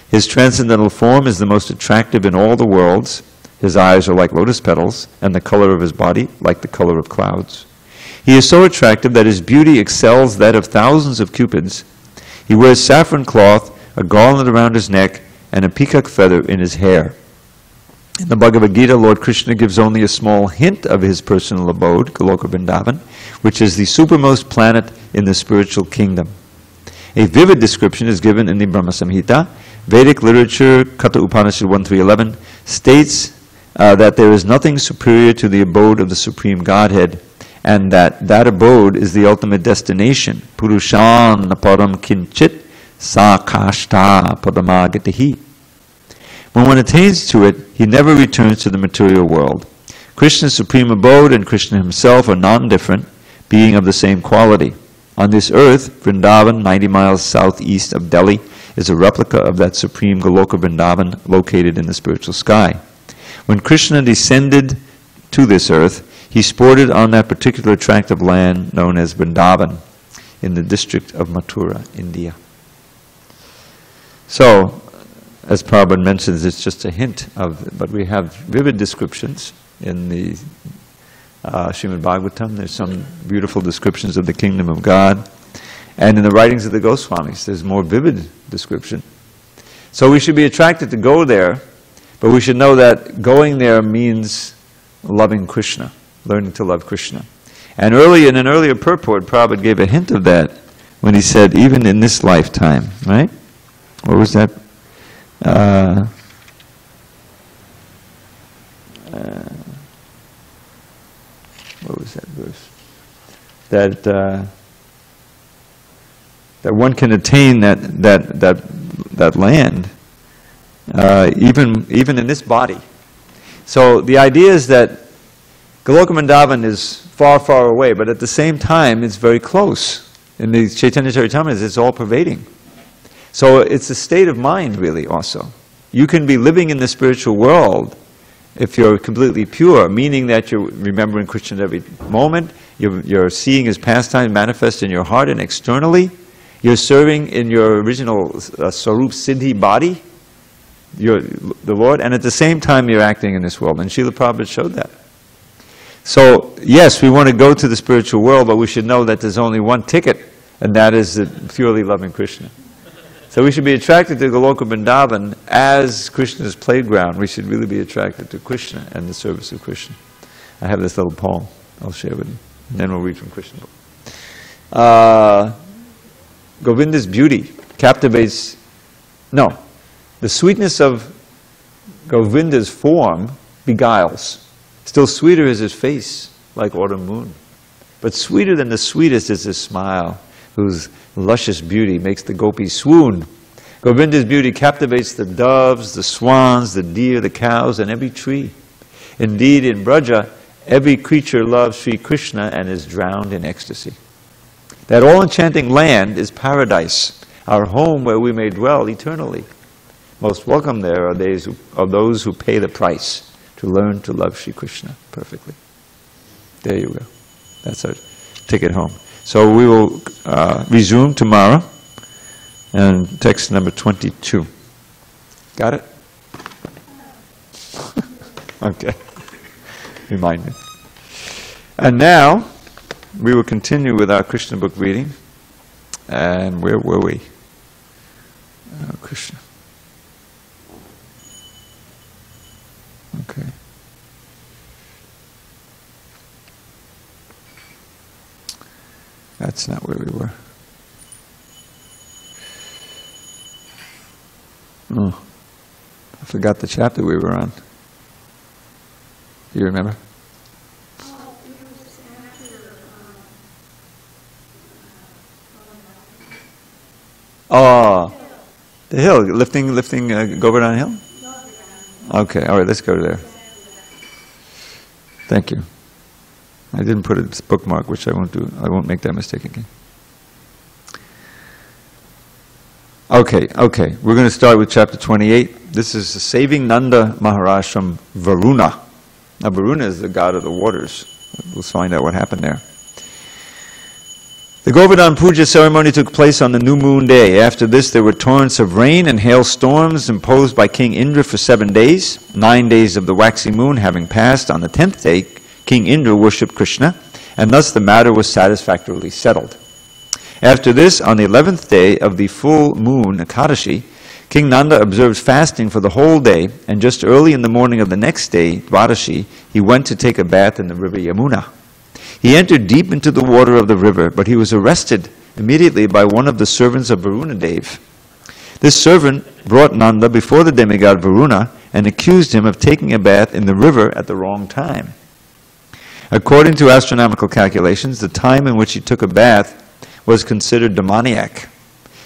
His transcendental form is the most attractive in all the worlds. His eyes are like lotus petals, and the color of his body like the color of clouds. He is so attractive that his beauty excels that of thousands of cupids. He wears saffron cloth, a garland around his neck, and a peacock feather in his hair. In the Bhagavad Gita, Lord Krishna gives only a small hint of his personal abode, Goloka Vrindavan, which is the supermost planet in the spiritual kingdom. A vivid description is given in the Brahma Samhita. Vedic literature, Katha Upanishad 1.3.11, states that there is nothing superior to the abode of the Supreme Godhead, and that abode is the ultimate destination. Purushan param kinchit sakashta padamagatihi. When one attains to it, he never returns to the material world. Krishna's supreme abode and Krishna himself are non-different, being of the same quality. On this earth, Vrindavan, 90 miles southeast of Delhi, is a replica of that supreme Goloka Vrindavan located in the spiritual sky. When Krishna descended to this earth, he sported on that particular tract of land known as Vrindavan in the district of Mathura, India. So, as Prabhupada mentions, it's just a hint of, but we have vivid descriptions in the Srimad Bhagavatam. There's some beautiful descriptions of the kingdom of God. And in the writings of the Goswamis, there's more vivid description. So we should be attracted to go there, but we should know that going there means loving Krishna, learning to love Krishna. And in an earlier purport, Prabhupada gave a hint of that when he said, even in this lifetime, right? What was that? What was that verse? That one can attain that land, even in this body. So the idea is that Goloka Vrindavan is far, far away, but at the same time, it's very close. In the Chaitanya Charitamrita, it's all pervading. So it's a state of mind, really, also. You can be living in the spiritual world if you're completely pure, meaning that you're remembering Krishna at every moment, you're seeing his pastime manifest in your heart and externally, you're serving in your original Sarup Siddhi body, the Lord, and at the same time you're acting in this world. And Srila Prabhupada showed that. So, yes, we want to go to the spiritual world, but we should know that there's only one ticket, and that is purely loving Krishna. So we should be attracted to Goloka Vrindavan as Krishna's playground. We should really be attracted to Krishna and the service of Krishna. I have this little poem I'll share with you, and then we'll read from Krishna book. Govinda's beauty captivates, the sweetness of Govinda's form beguiles. Still sweeter is his face, like autumn moon. But sweeter than the sweetest is his smile, whose luscious beauty makes the gopis swoon. Govinda's beauty captivates the doves, the swans, the deer, the cows, and every tree. Indeed, in Braja, every creature loves Sri Krishna and is drowned in ecstasy. That all-enchanting land is paradise, our home where we may dwell eternally. Most welcome there are those who pay the price to learn to love Sri Krishna perfectly. There you go. That's our ticket home. So we will resume tomorrow, and text number 22. Got it? Okay. Remind me. And now, we will continue with our Krishna book reading. And where were we? Krishna. Okay. That's not where we were. Oh, I forgot the chapter we were on. Do you remember? Oh, the hill, lifting Govardhan Hill? Okay, all right, let's go there. Thank you. I didn't put a bookmark, which I won't do. I won't make that mistake again. Okay. We're going to start with chapter 28. This is saving Nanda Maharaj from Varuna. Now, Varuna is the god of the waters. We'll find out what happened there. The Govardhan Puja ceremony took place on the new moon day. After this, there were torrents of rain and hailstorms imposed by King Indra for 7 days. 9 days of the waxy moon having passed, on the 10th day, King Indra worshipped Krishna, and thus the matter was satisfactorily settled. After this, on the 11th day of the full moon, Ekadashi, King Nanda observed fasting for the whole day, and just early in the morning of the next day, Dvadashi, he went to take a bath in the river Yamuna. He entered deep into the water of the river, but he was arrested immediately by one of the servants of Varuna Dev. This servant brought Nanda before the demigod Varuna and accused him of taking a bath in the river at the wrong time. According to astronomical calculations, the time in which he took a bath was considered demoniac.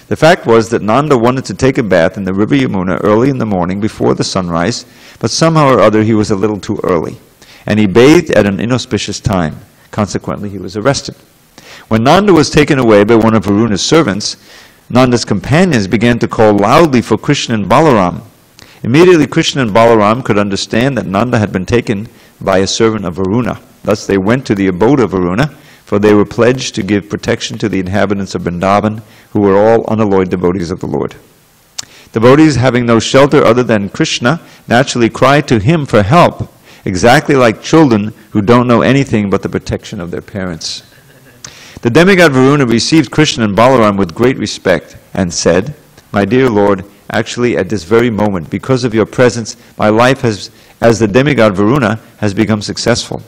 The fact was that Nanda wanted to take a bath in the river Yamuna early in the morning before the sunrise, but somehow or other he was a little too early, and he bathed at an inauspicious time. Consequently, he was arrested. When Nanda was taken away by one of Varuna's servants, Nanda's companions began to call loudly for Krishna and Balaram. Immediately, Krishna and Balaram could understand that Nanda had been taken by a servant of Varuna. Thus, they went to the abode of Varuna, for they were pledged to give protection to the inhabitants of Vrindavan, who were all unalloyed devotees of the Lord. Devotees having no shelter other than Krishna naturally cry to him for help, exactly like children who don't know anything but the protection of their parents. The demigod Varuna received Krishna and Balaram with great respect and said, "My dear Lord, actually at this very moment, because of your presence, my life as the demigod Varuna has become successful.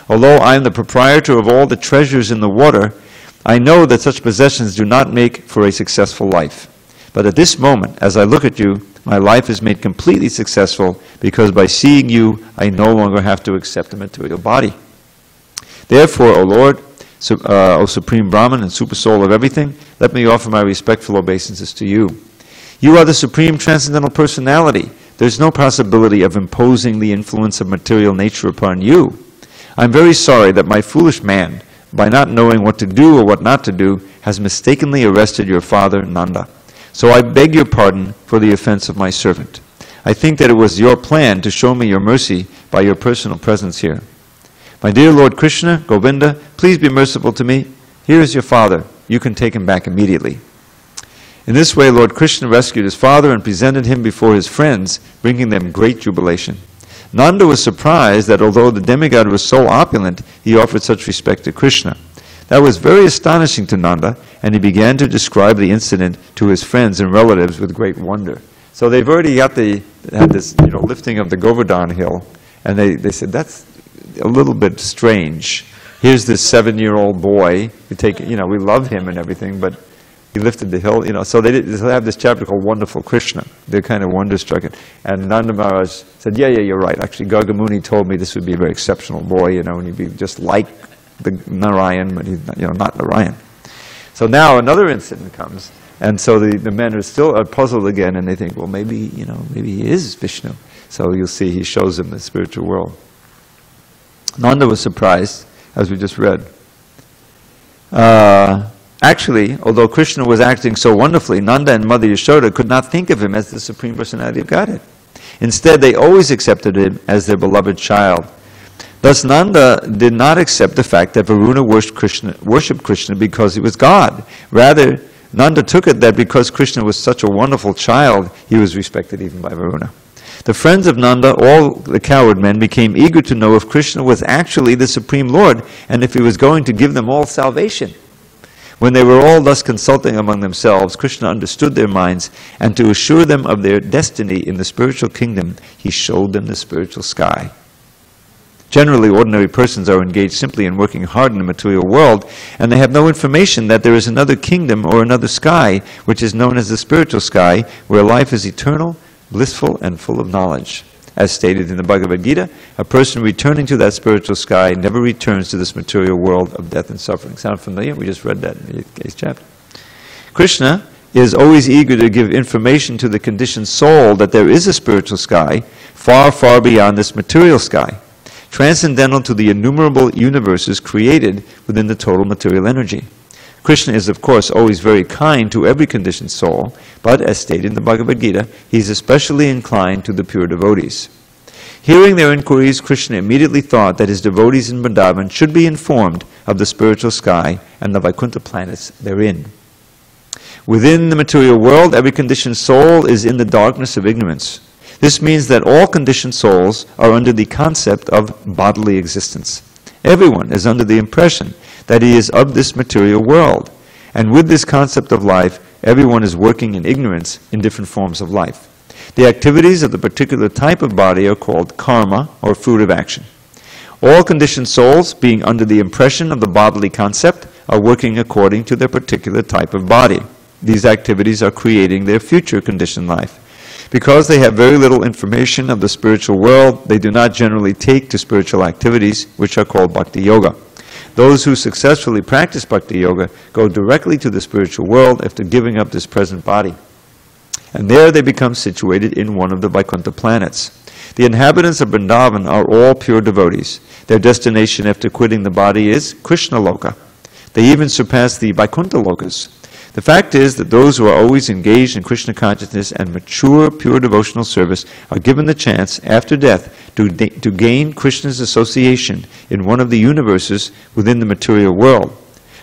Although I am the proprietor of all the treasures in the water, I know that such possessions do not make for a successful life. But at this moment, as I look at you, my life is made completely successful because by seeing you, I no longer have to accept a material body. Therefore, O Lord, O Supreme Brahman and Super Soul of everything, let me offer my respectful obeisances to you. You are the Supreme Transcendental Personality. There's no possibility of imposing the influence of material nature upon you. I'm very sorry that my foolish man, by not knowing what to do or what not to do, has mistakenly arrested your father, Nanda. So I beg your pardon for the offense of my servant. I think that it was your plan to show me your mercy by your personal presence here. My dear Lord Krishna, Govinda, please be merciful to me. Here is your father. You can take him back immediately." In this way, Lord Krishna rescued his father and presented him before his friends, bringing them great jubilation. Nanda was surprised that although the demigod was so opulent, he offered such respect to Krishna. That was very astonishing to Nanda, and he began to describe the incident to his friends and relatives with great wonder. So they've already had this lifting of the Govardhan hill, and they said, that's a little bit strange. Here's this 7-year-old boy, we love him and everything, but he lifted the hill, so they have this chapter called Wonderful Krishna. They're kind of wonder-struck. And Nanda Maharaj said, yeah, you're right. Actually, Gargamuni told me this would be a very exceptional boy, and he'd be just like the Narayan, but he's not Narayan. So now another incident comes, and so the men are still puzzled again, and they think, well, maybe he is Vishnu. So you'll see he shows them the spiritual world. Nanda was surprised, as we just read. Actually, although Krishna was acting so wonderfully, Nanda and Mother Yashoda could not think of him as the Supreme Personality of Godhead. Instead, they always accepted him as their beloved child. Thus, Nanda did not accept the fact that Varuna worshipped Krishna because he was God. Rather, Nanda took it that because Krishna was such a wonderful child, he was respected even by Varuna. The friends of Nanda, all the coward men, became eager to know if Krishna was actually the Supreme Lord and if he was going to give them all salvation. When they were all thus consulting among themselves, Krishna understood their minds, and to assure them of their destiny in the spiritual kingdom, he showed them the spiritual sky. Generally, ordinary persons are engaged simply in working hard in the material world, and they have no information that there is another kingdom or another sky, which is known as the spiritual sky, where life is eternal, blissful, and full of knowledge. As stated in the Bhagavad Gita, a person returning to that spiritual sky never returns to this material world of death and suffering. Sound familiar? We just read that in the 8th chapter. Krishna is always eager to give information to the conditioned soul that there is a spiritual sky far, far beyond this material sky, transcendental to the innumerable universes created within the total material energy. Krishna is, of course, always very kind to every conditioned soul, but, as stated in the Bhagavad Gita, he is especially inclined to the pure devotees. Hearing their inquiries, Krishna immediately thought that his devotees in Vrindavan should be informed of the spiritual sky and the Vaikuntha planets therein. Within the material world, every conditioned soul is in the darkness of ignorance. This means that all conditioned souls are under the concept of bodily existence. Everyone is under the impression that he is of this material world. And with this concept of life, everyone is working in ignorance in different forms of life. The activities of the particular type of body are called karma, or fruit of action. All conditioned souls, being under the impression of the bodily concept, are working according to their particular type of body. These activities are creating their future conditioned life. Because they have very little information of the spiritual world, they do not generally take to spiritual activities, which are called bhakti yoga. Those who successfully practice bhakti yoga go directly to the spiritual world after giving up this present body. And there they become situated in one of the Vaikuntha planets. The inhabitants of Vrindavan are all pure devotees. Their destination after quitting the body is Krishna Loka. They even surpass the Vaikuntha Lokas. The fact is that those who are always engaged in Krishna consciousness and mature, pure devotional service are given the chance, after death, to gain Krishna's association in one of the universes within the material world.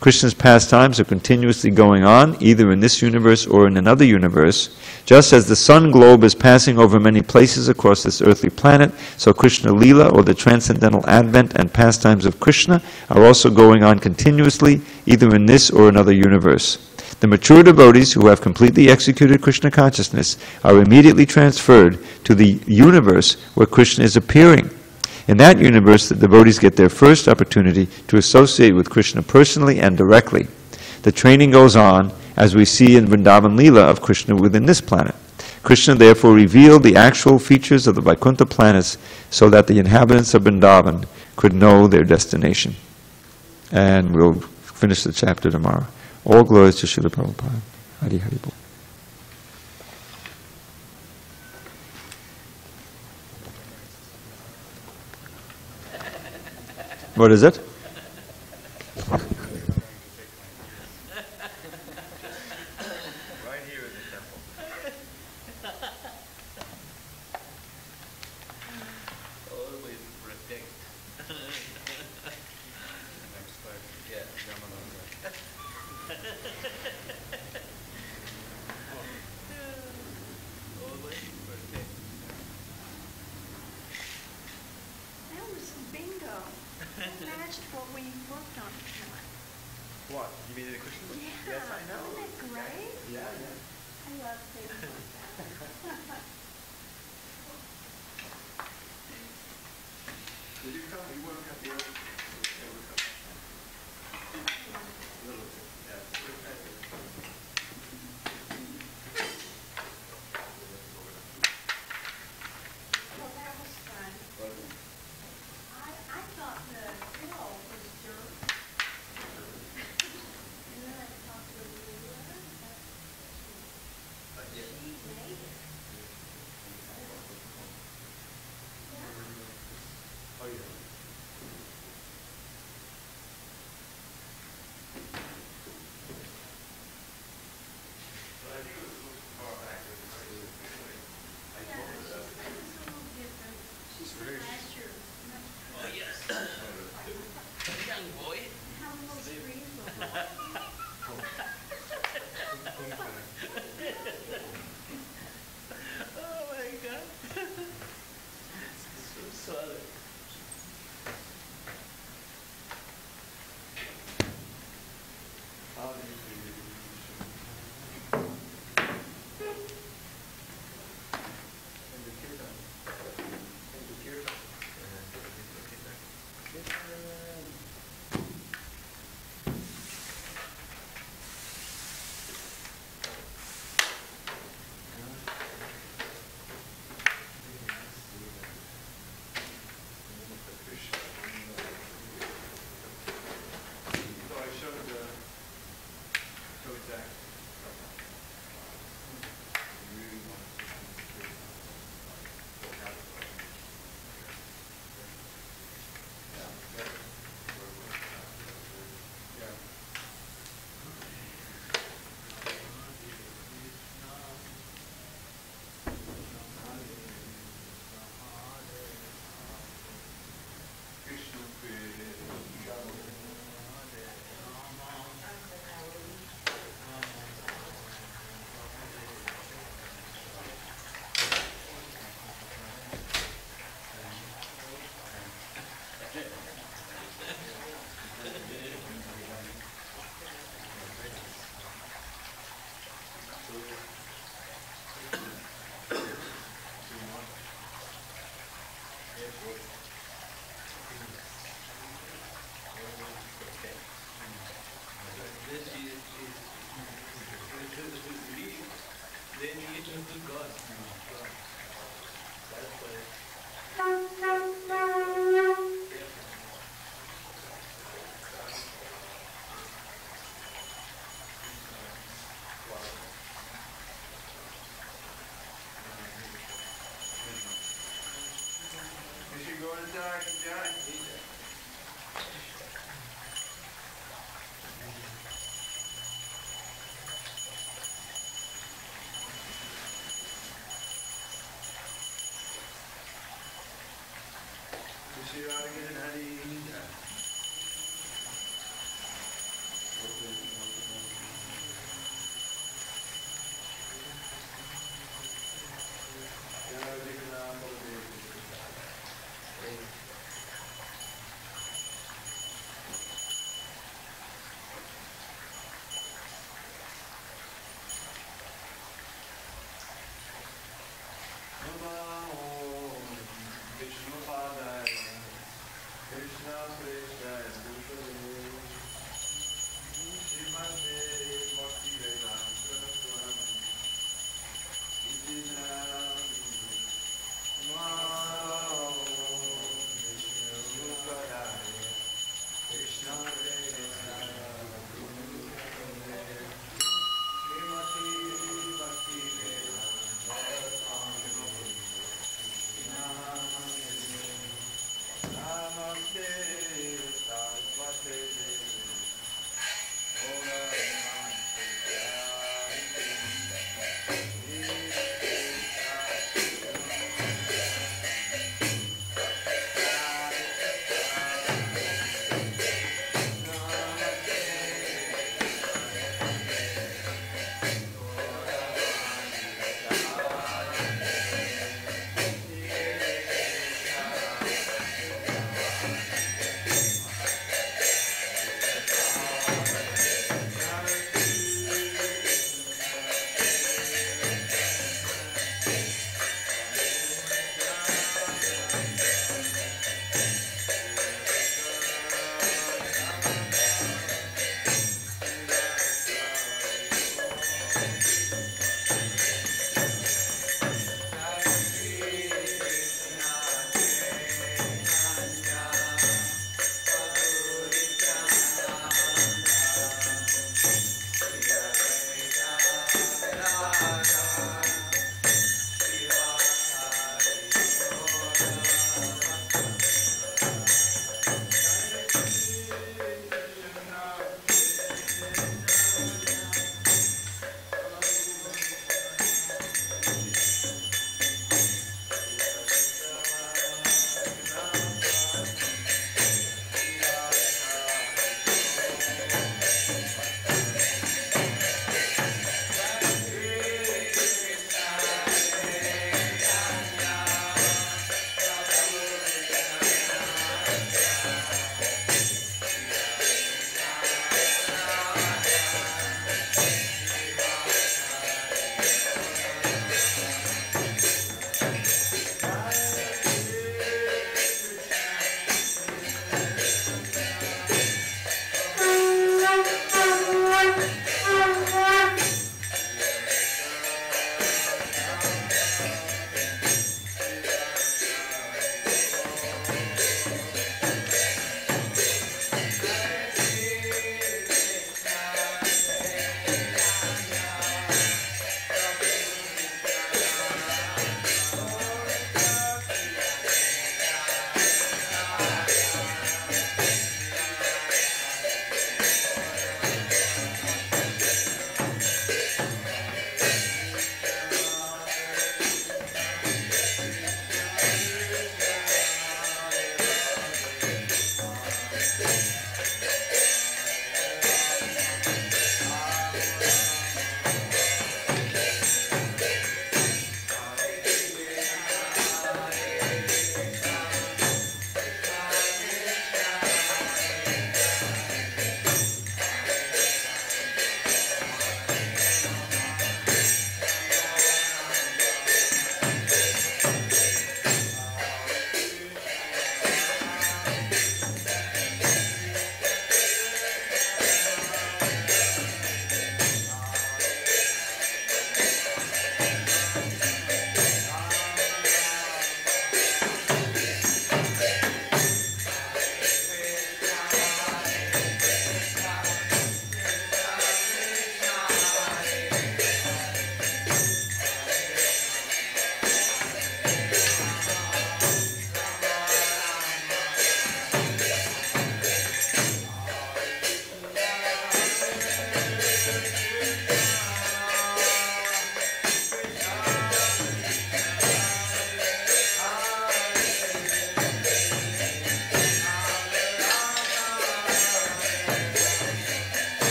Krishna's pastimes are continuously going on, either in this universe or in another universe. Just as the sun globe is passing over many places across this earthly planet, so Krishna Leela, or the transcendental advent and pastimes of Krishna, are also going on continuously, either in this or another universe. The mature devotees who have completely executed Krishna consciousness are immediately transferred to the universe where Krishna is appearing. In that universe, the devotees get their first opportunity to associate with Krishna personally and directly. The training goes on, as we see in Vrindavan Leela of Krishna within this planet. Krishna therefore revealed the actual features of the Vaikuntha planets so that the inhabitants of Vrindavan could know their destination. And we'll finish the chapter tomorrow. All glories to Srila Prabhupada. Hari Hari Bol. What is it? Right here in the temple. Always protect. Next slide. Yeah, Yamananda. Always protect. That was bingo. Imagine what we worked on tonight. What? You mean the Krishna? Yeah. Yes, I know. Isn't that great? Yeah, yeah. I love things like that. Did you come? You want to come here? Yeah, we'll come. A little bit. Yeah. Well, that was fun. I thought the hill was dirt. And then I talked to Leela. She made it. Oh, yeah. But I think it was a little far back. I told her that. It's a little different. She's from last year. Oh, yes. Young boy. How those trees look like. Oh my God. So solid.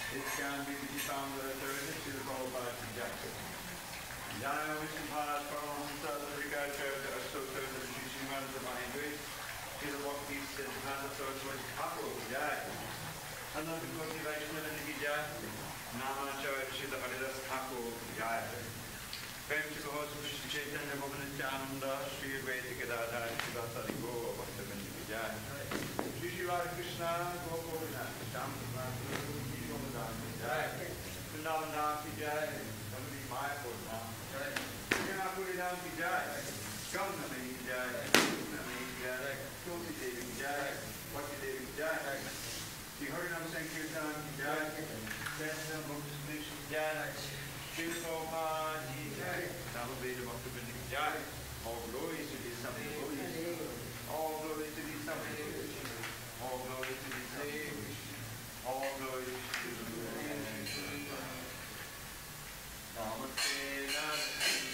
ISKCON BBG founder authority, Srila Prabhupada ki jai. Jaya Vishnu Maharaj Paramahamsa, Rika Acharya, Ashtotra, Sri Srimad Mahendri, Srila Bhakti Siddhanta Saraswati Thakur ki jai. Ananda Goti Vaishnava ki jai. Namacharya Srila Haridas Thakur ki jai. Prem se kaho Sri Chaitanya Bhavanityananda, Sri Advaita Gadadhar, Sri Vasari Gaura Bhaktivinoda ki jai. Sri Sri Radha Krishna, Gokurna, Sham Sundar, Sri Gomadan ki jai. Vrindavan Dham ki jai. Ramani Mayapur Dham ki jai. Srinapuri Dham ki jai. Gaunami ki jai. Nami ki jai. Tulsi Devi ki jai. Bhakti Devi ki jai. Sri Harinam Sankirtan ki jai. Satsang Bhakti Station ki jai. Sri Prabhupada ki jai. Dravida Prabhu ki jai. All glory to these something glories. All glory to these something glories. All glory to these something glories. All glory to the Lord. Namaste Namaste.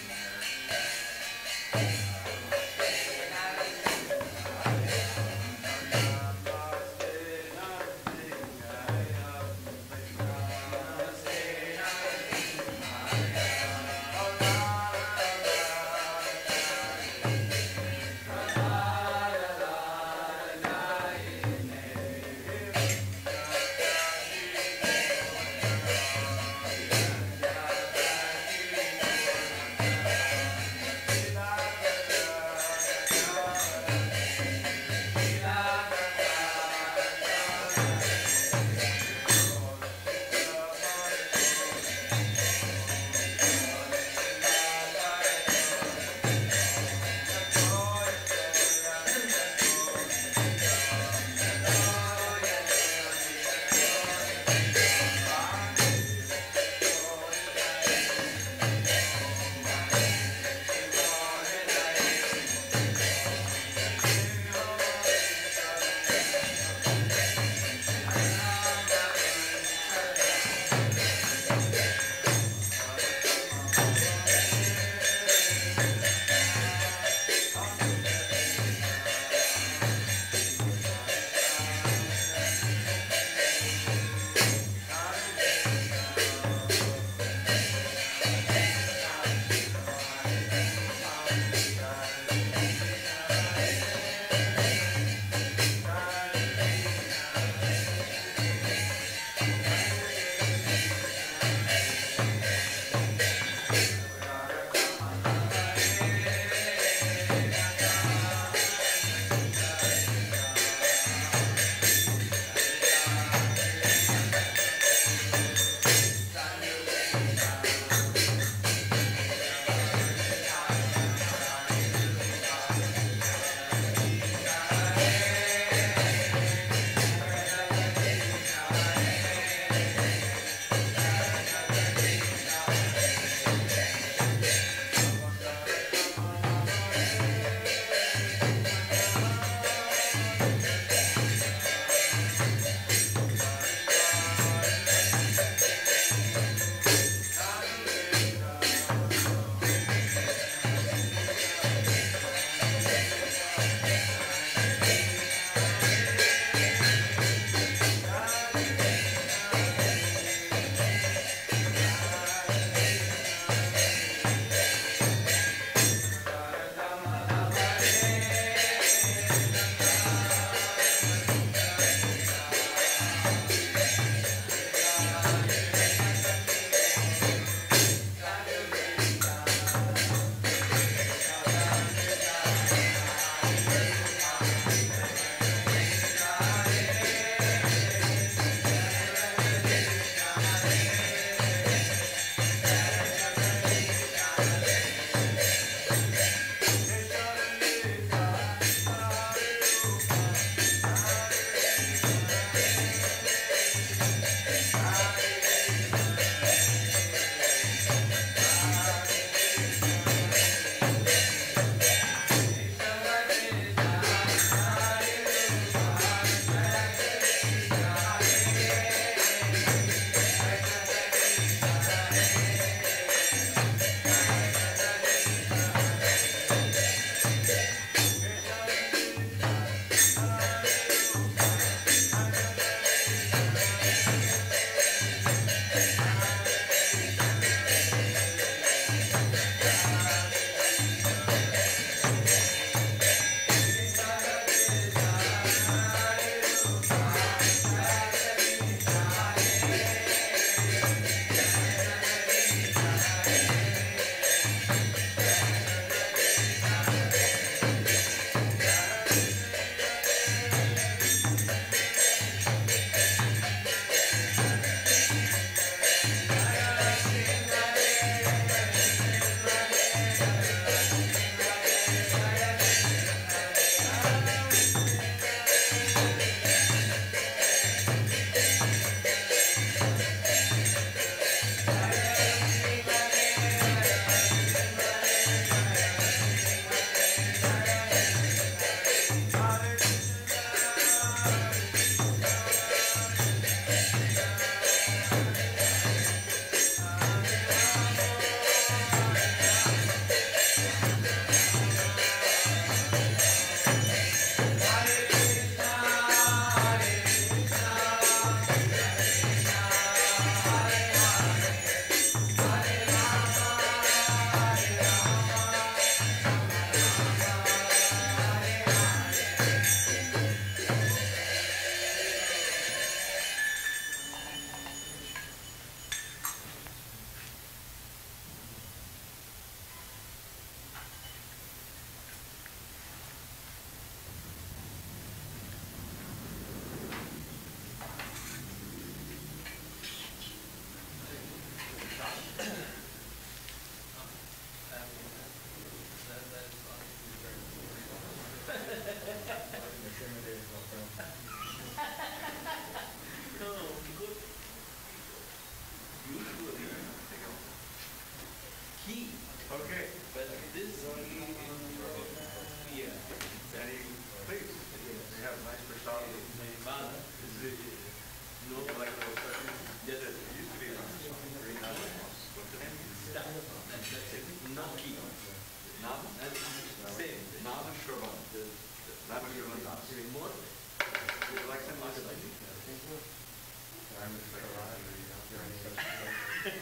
that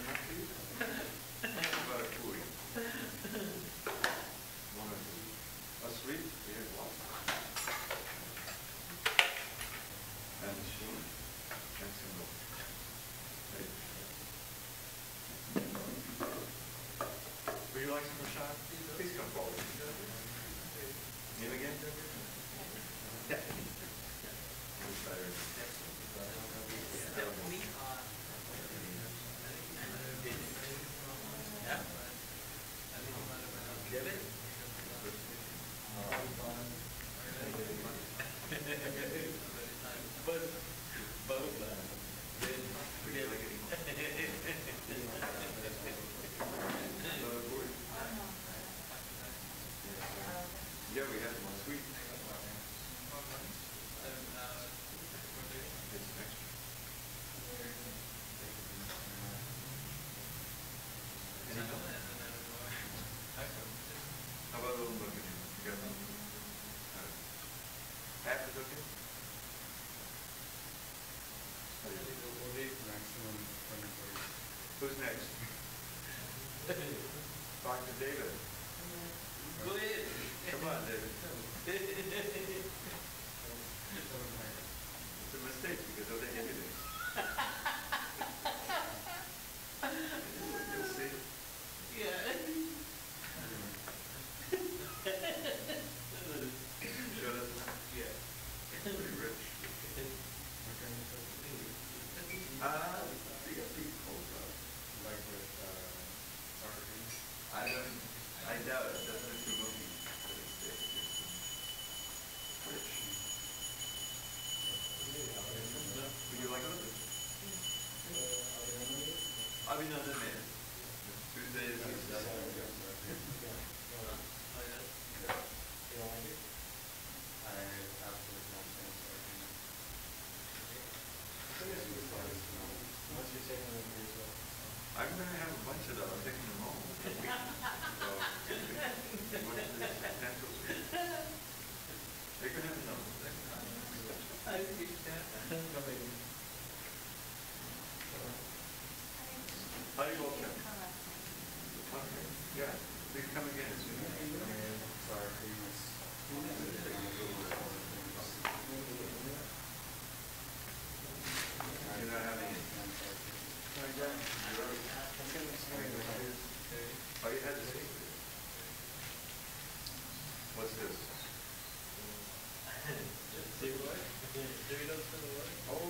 enough for you? How about a food? One or two. A sweet? We have lots. And spoon. And some milk. Ready? Would you like some prasad? Please come forward. Name again? Yeah. Yeah, we have one sweet. It's extra. Any milk? How about a little milk in here? You got milk? Half is okay? Who's next? Dr. David. Go ahead. Come on, David. It's a mistake because they'll take anything. You'll see. Yeah. Show us. Yeah. Pretty rich. You got these cold stuff. Like with sour cream? I doubt it. That's not too milky. But it's rich. Would you like a little bit? Another man. Tuesday is I'm going to have a bunch of them. I'm taking them home. So, what is this? Pencil sweet? They can have some. How do you all come? Okay. Yeah. Please come again. You're not having it. Oh, you had this. What's this? Oh,